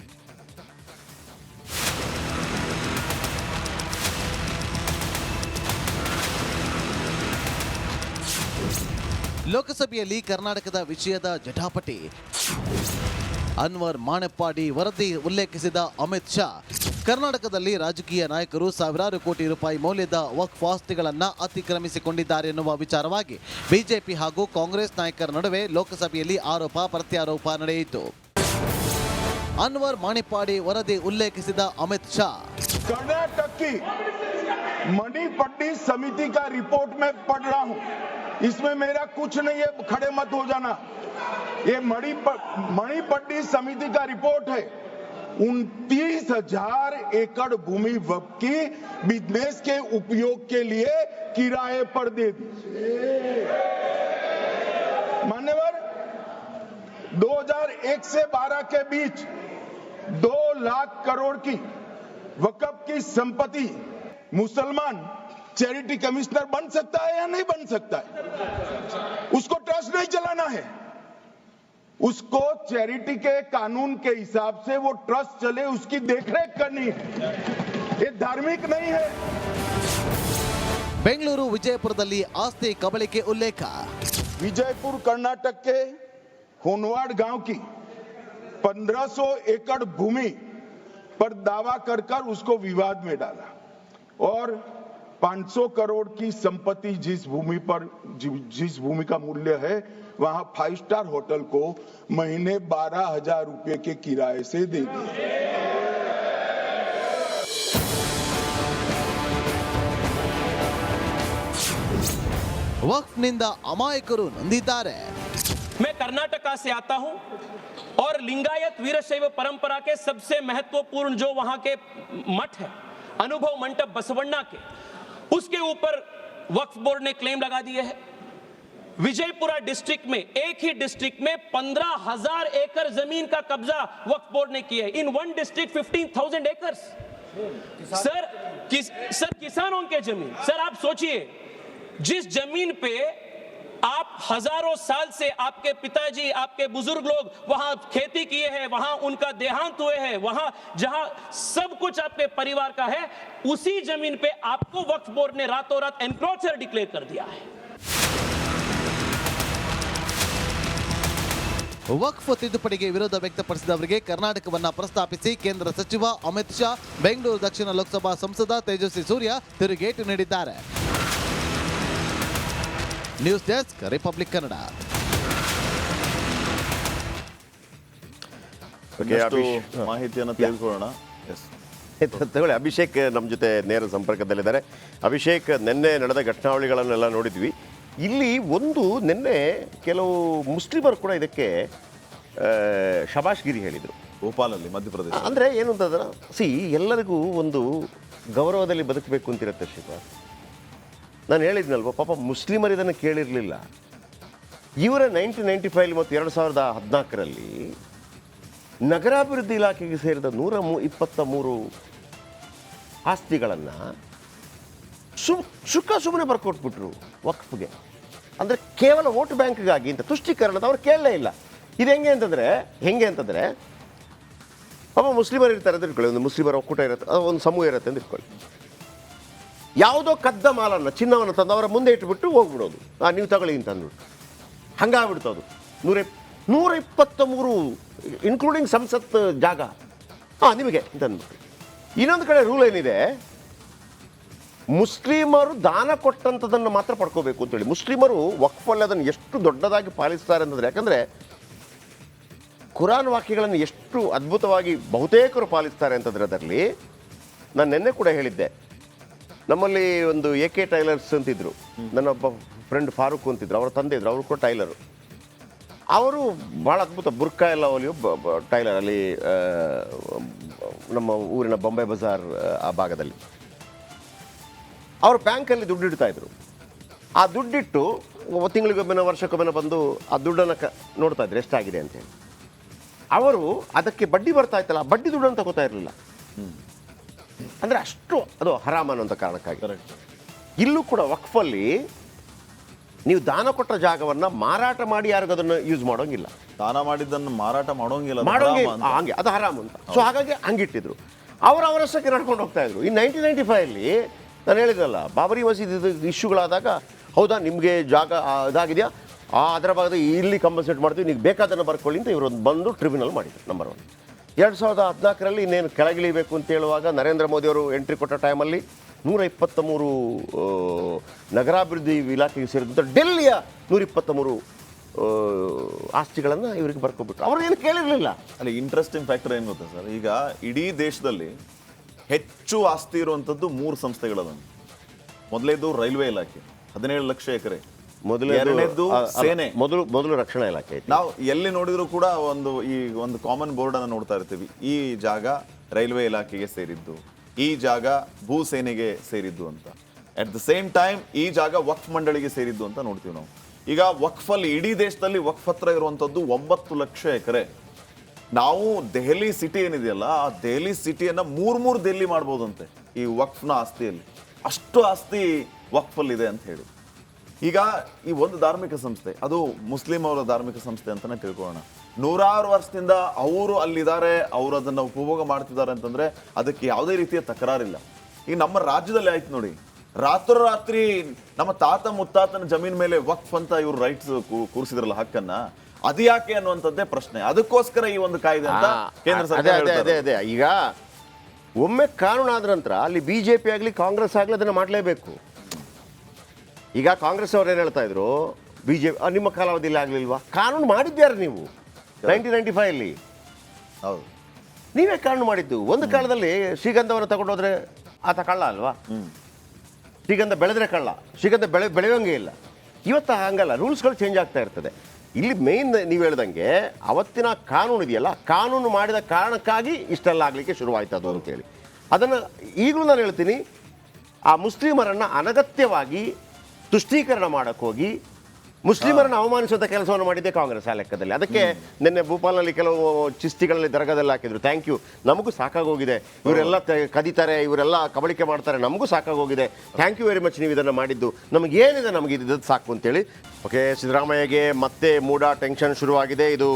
ಲೋಕಸಭೆಯಲ್ಲಿ ಕರ್ನಾಟಕದ ವಿಷಯದ ಜಟಾಪಟಿ. ಅನ್ವರ್ ಮಾನೆಪ್ಪಾಡಿ ವರದಿ ಉಲ್ಲೇಖಿಸಿದ ಅಮಿತ್ ಶಾ, ಕರ್ನಾಟಕದಲ್ಲಿ ರಾಜಕೀಯ ನಾಯಕರು ಸಾವಿರಾರು ಕೋಟಿ ರೂಪಾಯಿ ಮೌಲ್ಯದ ವಕ್ಫ್ ಆಸ್ತಿಗಳನ್ನು ಅತಿಕ್ರಮಿಸಿಕೊಂಡಿದ್ದಾರೆ ಎನ್ನುವ ವಿಚಾರವಾಗಿ ಬಿಜೆಪಿ ಹಾಗೂ ಕಾಂಗ್ರೆಸ್ ನಾಯಕರ ನಡುವೆ ಲೋಕಸಭೆಯಲ್ಲಿ ಆರೋಪ ಪ್ರತ್ಯಾರೋಪ ನಡೆಯಿತು. ಅನ್ವರ್ ಮಾನೆಪ್ಪಾಡಿ ವರದಿ ಉಲ್ಲೇಖಿಸಿದ ಅಮಿತ್ ಶಾ, कर्नाटक की मणिपट्टी समिति का रिपोर्ट में पढ़ रहा हूं, इसमें मेरा कुछ नहीं है, खड़े मत हो जाना। ये मणिपट्टी समिति का रिपोर्ट है। 29,000 एकड़ भूमि वक्फ की बिजनेस के उपयोग के लिए किराए पर दे दी। मान्यवर, 2001 से 12 के बीच 2 लाख करोड़ की वक्फ की संपत्ति मुसलमान चैरिटी कमिश्नर बन सकता है या नहीं बन सकता है? उसको ट्रस्ट नहीं चलाना है, उसको चैरिटी के कानून के हिसाब से वो ट्रस्ट चले, उसकी देखरेख करनी है। ये धार्मिक नहीं है। ಬೆಂಗಳೂರು ವಿಜಯಪುರದಲ್ಲಿ ಆಸ್ತಿ ಕಬಳಿಕೆ ಉಲ್ಲೇಖ. विजयपुर कर्नाटक के होनवाड़ गांव की 1500 एकड़ भूमि पर दावा कर उसको विवाद में डाला और 500 करोड़ की संपत्ति जिस भूमि का मूल्य है वहां 5 स्टार होटल को महीने 12,000 रुपए के किराए से देगी। ವಕ್ಫ್ ನಿಂದ ಅಮಾಯಕರು ನೊಂದಿದ್ದಾರೆ. मैं कर्नाटका से आता हूं और लिंगायत वीरशैव परंपरा के सबसे महत्वपूर्ण जो वहां के मठ है अनुभव मंडप बसवण्णा के, उसके ऊपर वक्फ बोर्ड ने क्लेम लगा दिए हैं। विजयपुरा डिस्ट्रिक्ट में, एक ही डिस्ट्रिक्ट में 15,000 एकड़ जमीन का कब्जा वक्फ बोर्ड ने किया है। इन वन डिस्ट्रिक्ट 15,000 एकड़। सर किसानों के जमीन, सर आप सोचिए, जिस जमीन पे आप हजारों साल से आपके पिताजी, आपके बुजुर्ग लोग वहां खेती किए हैं, वहां उनका देहांत हुए हैं, वहां जहां सब कुछ आपके परिवार का है, उसी जमीन पे आपको वक्फ बोर्ड ने रातों रात एनक्रोचर डिक्लेयर कर दिया है। ವಕ್ಫ್ ತಿದ್ದುಪಡಿಗೆ ವಿರೋಧ ವ್ಯಕ್ತಪಡಿಸಿದವರಿಗೆ ಕರ್ನಾಟಕವನ್ನ ಪ್ರಸ್ತಾಪಿಸಿ ಕೇಂದ್ರ ಸಚಿವ ಅಮಿತ್ ಶಾ, ಬೆಂಗಳೂರು ದಕ್ಷಿಣ ಲೋಕಸಭಾ ಸಂಸದ ತೇಜಸ್ವಿ ಸೂರ್ಯ ತಿರುಗೇಟು ನೀಡಿದ್ದಾರೆ. News desk, republic Kannada. ಮಾಹಿತಿಯನ್ನು ತೆಗೆದುಕೊಳ್ಳೋಣ. ತಗೊಳ್ಳಿ, ಅಭಿಷೇಕ್ ನಮ್ಮ ಜೊತೆ ನೇರ ಸಂಪರ್ಕದಲ್ಲಿದ್ದಾರೆ. ಅಭಿಷೇಕ್, ನಿನ್ನೆ ನಡೆದ ಘಟನಾವಳಿಗಳನ್ನೆಲ್ಲ ನೋಡಿದ್ವಿ. ಇಲ್ಲಿ ಒಂದು ನಿನ್ನೆ ಕೆಲವು ಮುಸ್ಲಿಮರು ಕೂಡ ಇದಕ್ಕೆ ಶಬಾಷ್ಗಿರಿ ಹೇಳಿದರು. ಭೋಪಾಲಲ್ಲಿ, ಮಧ್ಯಪ್ರದೇಶ. ಅಂದರೆ ಏನು ಅಂತಂದ್ರೆ, ಎಲ್ಲರಿಗೂ ಒಂದು ಗೌರವದಲ್ಲಿ ಬದುಕಬೇಕು ಅಂತಿರುತ್ತೆ ಶ್ರೀಪಾದ್. ನಾನು ಹೇಳಿದ್ನಲ್ವ, ಪಾಪ ಮುಸ್ಲಿಮರು ಇದನ್ನು ಕೇಳಿರಲಿಲ್ಲ. ಇವರ 1995 ಮತ್ತು 2014ರಲ್ಲಿ ನಗರಾಭಿವೃದ್ಧಿ ಇಲಾಖೆಗೆ ಸೇರಿದ 123 ಆಸ್ತಿಗಳನ್ನು ಸುಮ್ಮನೆ ಬರ್ಕೊಟ್ಬಿಟ್ರು ವಕ್ಫ್ಗೆ. ಅಂದರೆ ಕೇವಲ ವೋಟ್ ಬ್ಯಾಂಕ್ಗಾಗಿ ಅಂತ ತುಷ್ಟೀಕರಣದ ಅವ್ರು ಕೇಳಲೇ ಇಲ್ಲ. ಇದು ಹೆಂಗೆ ಅಂತಂದರೆ ಪಾಪ ಮುಸ್ಲಿಮರು ಇರ್ತಾರೆ ಅಂತ ಇಟ್ಕೊಳ್ಳಿ, ಒಂದು ಮುಸ್ಲಿಮರ ಒಕ್ಕೂಟ ಇರುತ್ತೆ, ಒಂದು ಸಮೂಹ ಇರುತ್ತೆ ಅಂತ ಇಟ್ಕೊಳ್ಳಿ. ಯಾವುದೋ ಕದ್ದ ಮಾಲನ್ನು, ಚಿನ್ನವನ್ನು ತಂದು ಅವರ ಮುಂದೆ ಇಟ್ಬಿಟ್ಟು ಹೋಗ್ಬಿಡೋದು, ನೀವು ತಗೊಳ್ಳಿ ಅಂತ ಅಂದ್ಬಿಟ್ಟು. ಹಂಗಾಗ್ಬಿಡ್ತೋದು. 123 ಇನ್ಕ್ಲೂಡಿಂಗ್ ಸಂಸತ್ ಜಾಗ ನಿಮಗೆ ಅಂತ ಅಂದ್ಬಿಟ್ಟು. ಇನ್ನೊಂದು ಕಡೆ ರೂಲ್ ಏನಿದೆ, ಮುಸ್ಲಿಮರು ದಾನ ಕೊಟ್ಟಂಥದ್ದನ್ನು ಮಾತ್ರ ಪಡ್ಕೋಬೇಕು ಅಂತೇಳಿ. ಮುಸ್ಲಿಮರು ವಕ್ಫಲ್ಲಿ ಅದನ್ನು ಎಷ್ಟು ದೊಡ್ಡದಾಗಿ ಪಾಲಿಸ್ತಾರೆ ಅಂತಂದರೆ, ಯಾಕಂದರೆ ಕುರಾನ್ ವಾಕ್ಯಗಳನ್ನು ಎಷ್ಟು ಅದ್ಭುತವಾಗಿ ಬಹುತೇಕರು ಪಾಲಿಸ್ತಾರೆ ಅಂತಂದರೆ, ಅದರಲ್ಲಿ ನಾನು ನಿನ್ನೆ ಕೂಡ ಹೇಳಿದ್ದೆ, ನಮ್ಮಲ್ಲಿ ಒಂದು AK ಟೈಲರ್ಸ್ ಅಂತಿದ್ರು, ನನ್ನೊಬ್ಬ ಫ್ರೆಂಡ್ ಫಾರೂಕ್ ಅಂತಿದ್ರು, ಅವರ ತಂದೆ ಇದ್ರು, ಅವರು ಕೂಡ ಟೈಲರು. ಅವರು ಭಾಳ ಅದ್ಭುತ ಬುರ್ಕಾ ಎಲ್ಲ ಹೊಲಿಯೋ ಟೈಲರ್ ಅಲ್ಲಿ ನಮ್ಮ ಊರಿನ ಬೊಂಬೆ ಬಜಾರ್ ಆ ಭಾಗದಲ್ಲಿ. ಅವರು ಬ್ಯಾಂಕಲ್ಲಿ ದುಡ್ಡು ಇಡ್ತಾಯಿದ್ರು. ಆ ದುಡ್ಡಿಟ್ಟು ತಿಂಗಳಿಗೊಮ್ಮೆನೋ ವರ್ಷಕ್ಕೊಮ್ಮೆನೋ ಬಂದು ಆ ದುಡ್ಡನ್ನು ನೋಡ್ತಾ ಇದ್ರು ಎಷ್ಟಾಗಿದೆ ಅಂತೇಳಿ. ಅವರು ಅದಕ್ಕೆ ಬಡ್ಡಿ ಬರ್ತಾ ಇತ್ತಲ್ಲ, ಆ ಬಡ್ಡಿ ದುಡ್ಡನ್ನು ತಗೋತಾ ಇರಲಿಲ್ಲ. ಅಂದರೆ ಅಷ್ಟು ಅದು ಹರಾಮ್ ಅನ್ನೋಂಥ ಕಾರಣಕ್ಕಾಗಿ. ಇಲ್ಲೂ ಕೂಡ ವಕ್ಫಲ್ಲಿ ನೀವು ದಾನ ಕೊಟ್ಟ ಜಾಗವನ್ನು ಮಾರಾಟ ಮಾಡಿ ಯಾರಿಗೂ ಅದನ್ನು ಯೂಸ್ ಮಾಡೋಂಗಿಲ್ಲ. ದಾನ ಮಾಡಿದ್ದನ್ನು ಮಾರಾಟ ಮಾಡೋಂಗಿಲ್ಲ, ಹಂಗೆ ಅದು ಹರಾಮ್ ಅಂತ. ಸೊ ಹಾಗಾಗಿ ಹಂಗಿಟ್ಟಿದ್ರು. ಅವರಷ್ಟಕ್ಕೆ ನಡ್ಕೊಂಡು ಹೋಗ್ತಾ ಇದ್ರು. ಈ 1995 ನಾನು ಹೇಳಿದ್ರಲ್ಲ, ಬಾಬರಿ ಮಸೀದಿ ಇಶ್ಯೂಗಳಾದಾಗ, ಹೌದಾ ನಿಮಗೆ ಜಾಗ ಇದಾಗಿದೆಯಾ, ಅದರ ಭಾಗದ ಇಲ್ಲಿ ಕಂಪನ್ಸೇಟ್ ಮಾಡ್ತೀವಿ, ನೀವು ಬೇಕಾದನ್ನು ಬರ್ಕೊಳ್ಳಿ ಅಂತ ಇವರು ಬಂದು ಟ್ರಿಬ್ಯುನಲ್ ಮಾಡಿದ್ರು. ನಂಬರ್ 1. 2014ರಲ್ಲಿ ಇನ್ನೇನು ಕೆಳಗಿಳಿಬೇಕು ಅಂತ ಹೇಳುವಾಗ ನರೇಂದ್ರ ಮೋದಿಯವರು ಎಂಟ್ರಿ ಕೊಟ್ಟ ಟೈಮಲ್ಲಿ 123 ನಗರಾಭಿವೃದ್ಧಿ ಇಲಾಖೆಗೆ ಸೇರಿದಂಥ ಡೆಲ್ಲಿಯ 123 ಆಸ್ತಿಗಳನ್ನು ಇವರಿಗೆ ಬರ್ಕೊಬಿಟ್ರು. ಅವರು ಏನು ಕೇಳಿರಲಿಲ್ಲ. ಅಲ್ಲಿ ಇಂಟ್ರೆಸ್ಟಿಂಗ್ ಫ್ಯಾಕ್ಟರ್ ಏನು ಗೊತ್ತಾ ಸರ್, ಈಗ ಇಡೀ ದೇಶದಲ್ಲಿ ಹೆಚ್ಚು ಆಸ್ತಿ ಇರುವಂಥದ್ದು 3 ಸಂಸ್ಥೆಗಳದ. ಮೊದಲೇದು ರೈಲ್ವೆ ಇಲಾಖೆ 17 ಲಕ್ಷ ಎಕರೆ. ಎರಡನೇದು ಸೇನೆ, ಮೊದಲು ರಕ್ಷಣಾ ಇಲಾಖೆ. ನಾವು ಎಲ್ಲಿ ನೋಡಿದ್ರು ಕೂಡ ಒಂದು ಕಾಮನ್ ಬೋರ್ಡ್ ಅನ್ನು ನೋಡ್ತಾ ಇರ್ತೀವಿ. ಈ ಜಾಗ ರೈಲ್ವೆ ಇಲಾಖೆಗೆ ಸೇರಿದ್ದು, ಈ ಜಾಗ ಭೂ ಸೇನೆಗೆ ಸೇರಿದ್ದು ಅಂತ. ಅಟ್ ದ ಸೇಮ್ ಟೈಮ್ ಈ ಜಾಗ ವಕ್ಫ್ ಮಂಡಳಿಗೆ ಸೇರಿದ್ದು ಅಂತ ನೋಡ್ತೀವಿ ನಾವು. ಈಗ ವಕ್ಫಲ್ಲಿ ಇಡೀ ದೇಶದಲ್ಲಿ ವಕ್ಫ್ ಹತ್ರ ಇರುವಂಥದ್ದು 9 ಲಕ್ಷ ಎಕರೆ. ನಾವು ದೆಹಲಿ ಸಿಟಿ ಏನಿದೆಯಲ್ಲ, ಆ ದೆಹಲಿ ಸಿಟಿಯನ್ನ 3 ದೆಹಲಿ ಮಾಡ್ಬೋದಂತೆ ಈ ವಕ್ಫ್ನ ಆಸ್ತಿಯಲ್ಲಿ. ಅಷ್ಟು ಆಸ್ತಿ ವಕ್ಫಲ್ಲಿದೆ ಅಂತ ಹೇಳಿ. ಈಗ ಈ ಒಂದು ಧಾರ್ಮಿಕ ಸಂಸ್ಥೆ, ಅದು ಮುಸ್ಲಿಂ ಅವರ ಧಾರ್ಮಿಕ ಸಂಸ್ಥೆ ಅಂತಾನೆ ತಿಳ್ಕೊಳ್ಳೋಣ. 100 ವರ್ಷದಿಂದ ಅವರು ಅಲ್ಲಿದ್ದಾರೆ, ಅವರು ಅದನ್ನ ಉಪಭೋಗ ಮಾಡ್ತಿದ್ದಾರೆ ಅಂತಂದ್ರೆ ಅದಕ್ಕೆ ಯಾವುದೇ ರೀತಿಯ ತಕರಾರಿಲ್ಲ. ಈಗ ನಮ್ಮ ರಾಜ್ಯದಲ್ಲಿ ಆಯ್ತು ನೋಡಿ, ರಾತ್ರೋರಾತ್ರಿ ನಮ್ಮ ತಾತ ಮುತ್ತಾತನ ಜಮೀನ್ ಮೇಲೆ ವಕ್ಫ್ ಅಂತ ಇವ್ರು ರೈಟ್ಸ್ ಕೂರಿಸಿದ್ರಲ್ಲ, ಹಕ್ಕನ್ನ, ಅದು ಯಾಕೆ ಅನ್ನುವಂಥದ್ದೇ ಪ್ರಶ್ನೆ. ಅದಕ್ಕೋಸ್ಕರ ಈ ಒಂದು ಕಾಯ್ದೆ ಅಂತ ಕೇಂದ್ರ ಸರ್ಕಾರ. ಅದೇ ಈಗ ಒಮ್ಮೆ ಕಾನೂನು ಆದ ನಂತರ ಅಲ್ಲಿ BJP ಆಗಲಿ ಕಾಂಗ್ರೆಸ್ ಆಗಲಿ ಅದನ್ನು ಮಾಡಲೇಬೇಕು. ಈಗ ಕಾಂಗ್ರೆಸ್ ಅವ್ರು ಏನು ಹೇಳ್ತಾ ಇದ್ರು, BJP ನಿಮ್ಮ ಕಾಲಾವಧಿಯಲ್ಲಿ ಆಗಲಿಲ್ವಾ? ಕಾನೂನು ಮಾಡಿದ್ಯಾರು ನೀವು 1995 ಹೌದು, ನೀವೇ ಕಾನೂನು ಮಾಡಿದ್ದು. ಒಂದು ಕಾಲದಲ್ಲಿ ಶ್ರೀಗಂಧವನ್ನು ತಗೊಂಡೋದ್ರೆ ಆತ ಕಳ್ಳ ಅಲ್ವಾ? ಶ್ರೀಗಂಧ ಬೆಳೆದ್ರೆ ಕಳ್ಳ, ಶ್ರೀಗಂಧ ಬೆಳೆಯೋಂಗೆ ಇಲ್ಲ. ಇವತ್ತು ಹಂಗಲ್ಲ, ರೂಲ್ಸ್ಗಳು ಚೇಂಜ್ ಆಗ್ತಾ ಇರ್ತದೆ. ಇಲ್ಲಿ ಮೇನ್ ನೀವು ಹೇಳ್ದಂಗೆ ಅವತ್ತಿನ ಕಾನೂನು ಇದೆಯಲ್ಲ, ಕಾನೂನು ಮಾಡಿದ ಕಾರಣಕ್ಕಾಗಿ ಇಷ್ಟೆಲ್ಲ ಆಗಲಿಕ್ಕೆ ಶುರುವಾಯ್ತು ಅದು ಅಂತೇಳಿ. ಅದನ್ನು ಈಗಲೂ ನಾನು ಹೇಳ್ತೀನಿ, ಆ ಮುಸ್ಲಿಮರನ್ನು ಅನಗತ್ಯವಾಗಿ ತುಷ್ಟೀಕರಣ ಮಾಡೋಕ್ಕೆ ಹೋಗಿ ಮುಸ್ಲಿಮರನ್ನು ಅವಮಾನಿಸುವಂಥ ಕೆಲಸವನ್ನು ಮಾಡಿದ್ದೆ ಕಾಂಗ್ರೆಸ್ ಆ ಲೆಕ್ಕದಲ್ಲಿ. ಅದಕ್ಕೆ ನಿನ್ನೆ ಭೂಪಾಲ್ನಲ್ಲಿ ಕೆಲವು ಚಿಸ್ತಿಗಳಲ್ಲಿ ದರ್ಗಾದಲ್ಲಿ ಹಾಕಿದ್ರು, ಥ್ಯಾಂಕ್ ಯು, ನಮಗೂ ಸಾಕಾಗೋಗಿದೆ, ಇವರೆಲ್ಲ ಕದೀತಾರೆ, ಇವರೆಲ್ಲ ಕಬಳಿಕೆ ಮಾಡ್ತಾರೆ, ನಮಗೂ ಸಾಕಾಗೋಗಿದೆ, ಥ್ಯಾಂಕ್ ಯು ವೆರಿ ಮಚ್ ನೀವು ಇದನ್ನು ಮಾಡಿದ್ದು, ನಮಗೇನಿದೆ ನಮಗೆ ಇದು ಸಾಕು ಅಂತೇಳಿ. ಓಕೆ, ಸಿದ್ದರಾಮಯ್ಯಗೆ ಮತ್ತೆ ಮೂಡಾ ಟೆನ್ಷನ್ ಶುರುವಾಗಿದೆ. ಇದು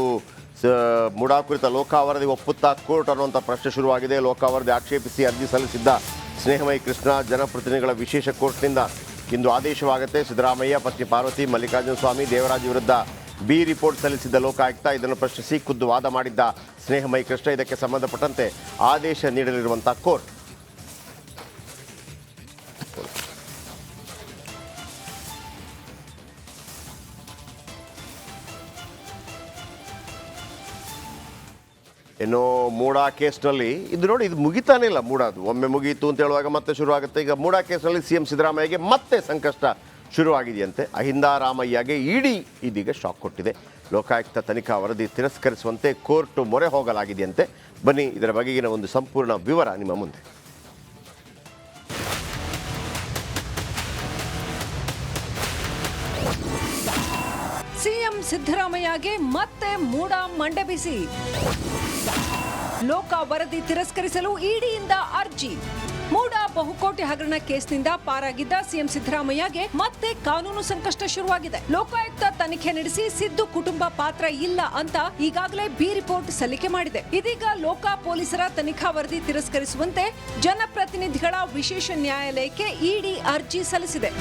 ಮೂಡಾ ಕುರಿತ ಲೋಕಾ ವರದಿ ಒಪ್ಪುತ್ತಾ ಕೋರ್ಟ್ ಅನ್ನುವಂಥ ಪ್ರಶ್ನೆ ಶುರುವಾಗಿದೆ. ಲೋಕಾ ವರದಿ ಆಕ್ಷೇಪಿಸಿ ಅರ್ಜಿ ಸಲ್ಲಿಸಿದ್ದ ಸ್ನೇಹಮಯಿ ಕೃಷ್ಣ ಜನಪ್ರತಿನಿಧಿಗಳ ವಿಶೇಷ ಕೋರ್ಟ್ನಿಂದ ಇಂದು ಆದೇಶವಾಗುತ್ತೆ. ಸಿದ್ದರಾಮಯ್ಯ ಪತ್ನಿ ಪಾರ್ವತಿ, ಮಲ್ಲಿಕಾರ್ಜುನ ಸ್ವಾಮಿ, ದೇವರಾಜ್ ವಿರುದ್ಧ ಬಿ ರಿಪೋರ್ಟ್ ಸಲ್ಲಿಸಿದ್ದ ಲೋಕಾಯುಕ್ತ ಇದನ್ನು ಪ್ರಶ್ನಿಸಿ ಖುದ್ದು ವಾದ ಮಾಡಿದ್ದ ಸ್ನೇಹಮಯಿ ಕೃಷ್ಣ ಇದಕ್ಕೆ ಸಂಬಂಧಪಟ್ಟಂತೆ ಆದೇಶ ನೀಡಲಿರುವಂಥ ಕೋರ್ಟ್. ಇನ್ನು ಮೂಡಾ ಕೇಸ್ನಲ್ಲಿ ಇದು ನೋಡಿ, ಇದು ಮುಗಿತಾನೇ ಇಲ್ಲ. ಮೂಡಾದು ಒಮ್ಮೆ ಮುಗೀತು ಅಂತ ಹೇಳುವಾಗ ಮತ್ತೆ ಶುರುವಾಗುತ್ತೆ. ಈಗ ಮೂಡಾ ಕೇಸ್ನಲ್ಲಿ CM ಸಿದ್ದರಾಮಯ್ಯಗೆ ಮತ್ತೆ ಸಂಕಷ್ಟ ಶುರುವಾಗಿದೆಯಂತೆ. ಅಹಿಂದ ರಾಮಯ್ಯಗೆ ಇಡಿ ಇದೀಗ ಶಾಕ್ ಕೊಟ್ಟಿದೆ. ಲೋಕಾಯುಕ್ತ ತನಿಖಾ ವರದಿ ತಿರಸ್ಕರಿಸುವಂತೆ ಕೋರ್ಟ್ ಮೊರೆ ಹೋಗಲಾಗಿದೆಯಂತೆ. ಬನ್ನಿ ಇದರ ಬಗೆಗಿನ ಒಂದು ಸಂಪೂರ್ಣ ವಿವರ ನಿಮ್ಮ ಮುಂದೆ. ಸಿಎಂ ಸಿದ್ದರಾಮಯ್ಯಗೆ ಮತ್ತೆ ಮೂಡಾ ಮಂಡಬಿಸಿ. ಲೋಕಾ ವರದಿ ತಿರಸ್ಕರಿಸಲು ಇಡಿಯಿಂದ ಅರ್ಜಿ. ಮೂಡಾ ಬಹುಕೋಟಿ ಹಗರಣ ಕೇಸ್ನಿಂದ ಪಾರಾಗಿದ್ದ ಸಿಎಂ ಸಿದ್ದರಾಮಯ್ಯಗೆ ಮತ್ತೆ ಕಾನೂನು ಸಂಕಷ್ಟ ಶುರುವಾಗಿದೆ. ಲೋಕಾಯುಕ್ತ ತನಿಖೆ ನಡೆಸಿ ಸಿದ್ದು ಕುಟುಂಬ ಪಾತ್ರ ಇಲ್ಲ ಅಂತ ಈಗಾಗಲೇ ಬಿ ರಿಪೋರ್ಟ್ ಸಲ್ಲಿಕೆ ಮಾಡಿದೆ. ಇದೀಗ ಲೋಕಾ ಪೊಲೀಸರ ತನಿಖಾ ವರದಿ ತಿರಸ್ಕರಿಸುವಂತೆ ಜನಪ್ರತಿನಿಧಿಗಳ ವಿಶೇಷ ನ್ಯಾಯಾಲಯಕ್ಕೆ ಇಡಿ ಅರ್ಜಿ ಸಲ್ಲಿಸಿದೆ.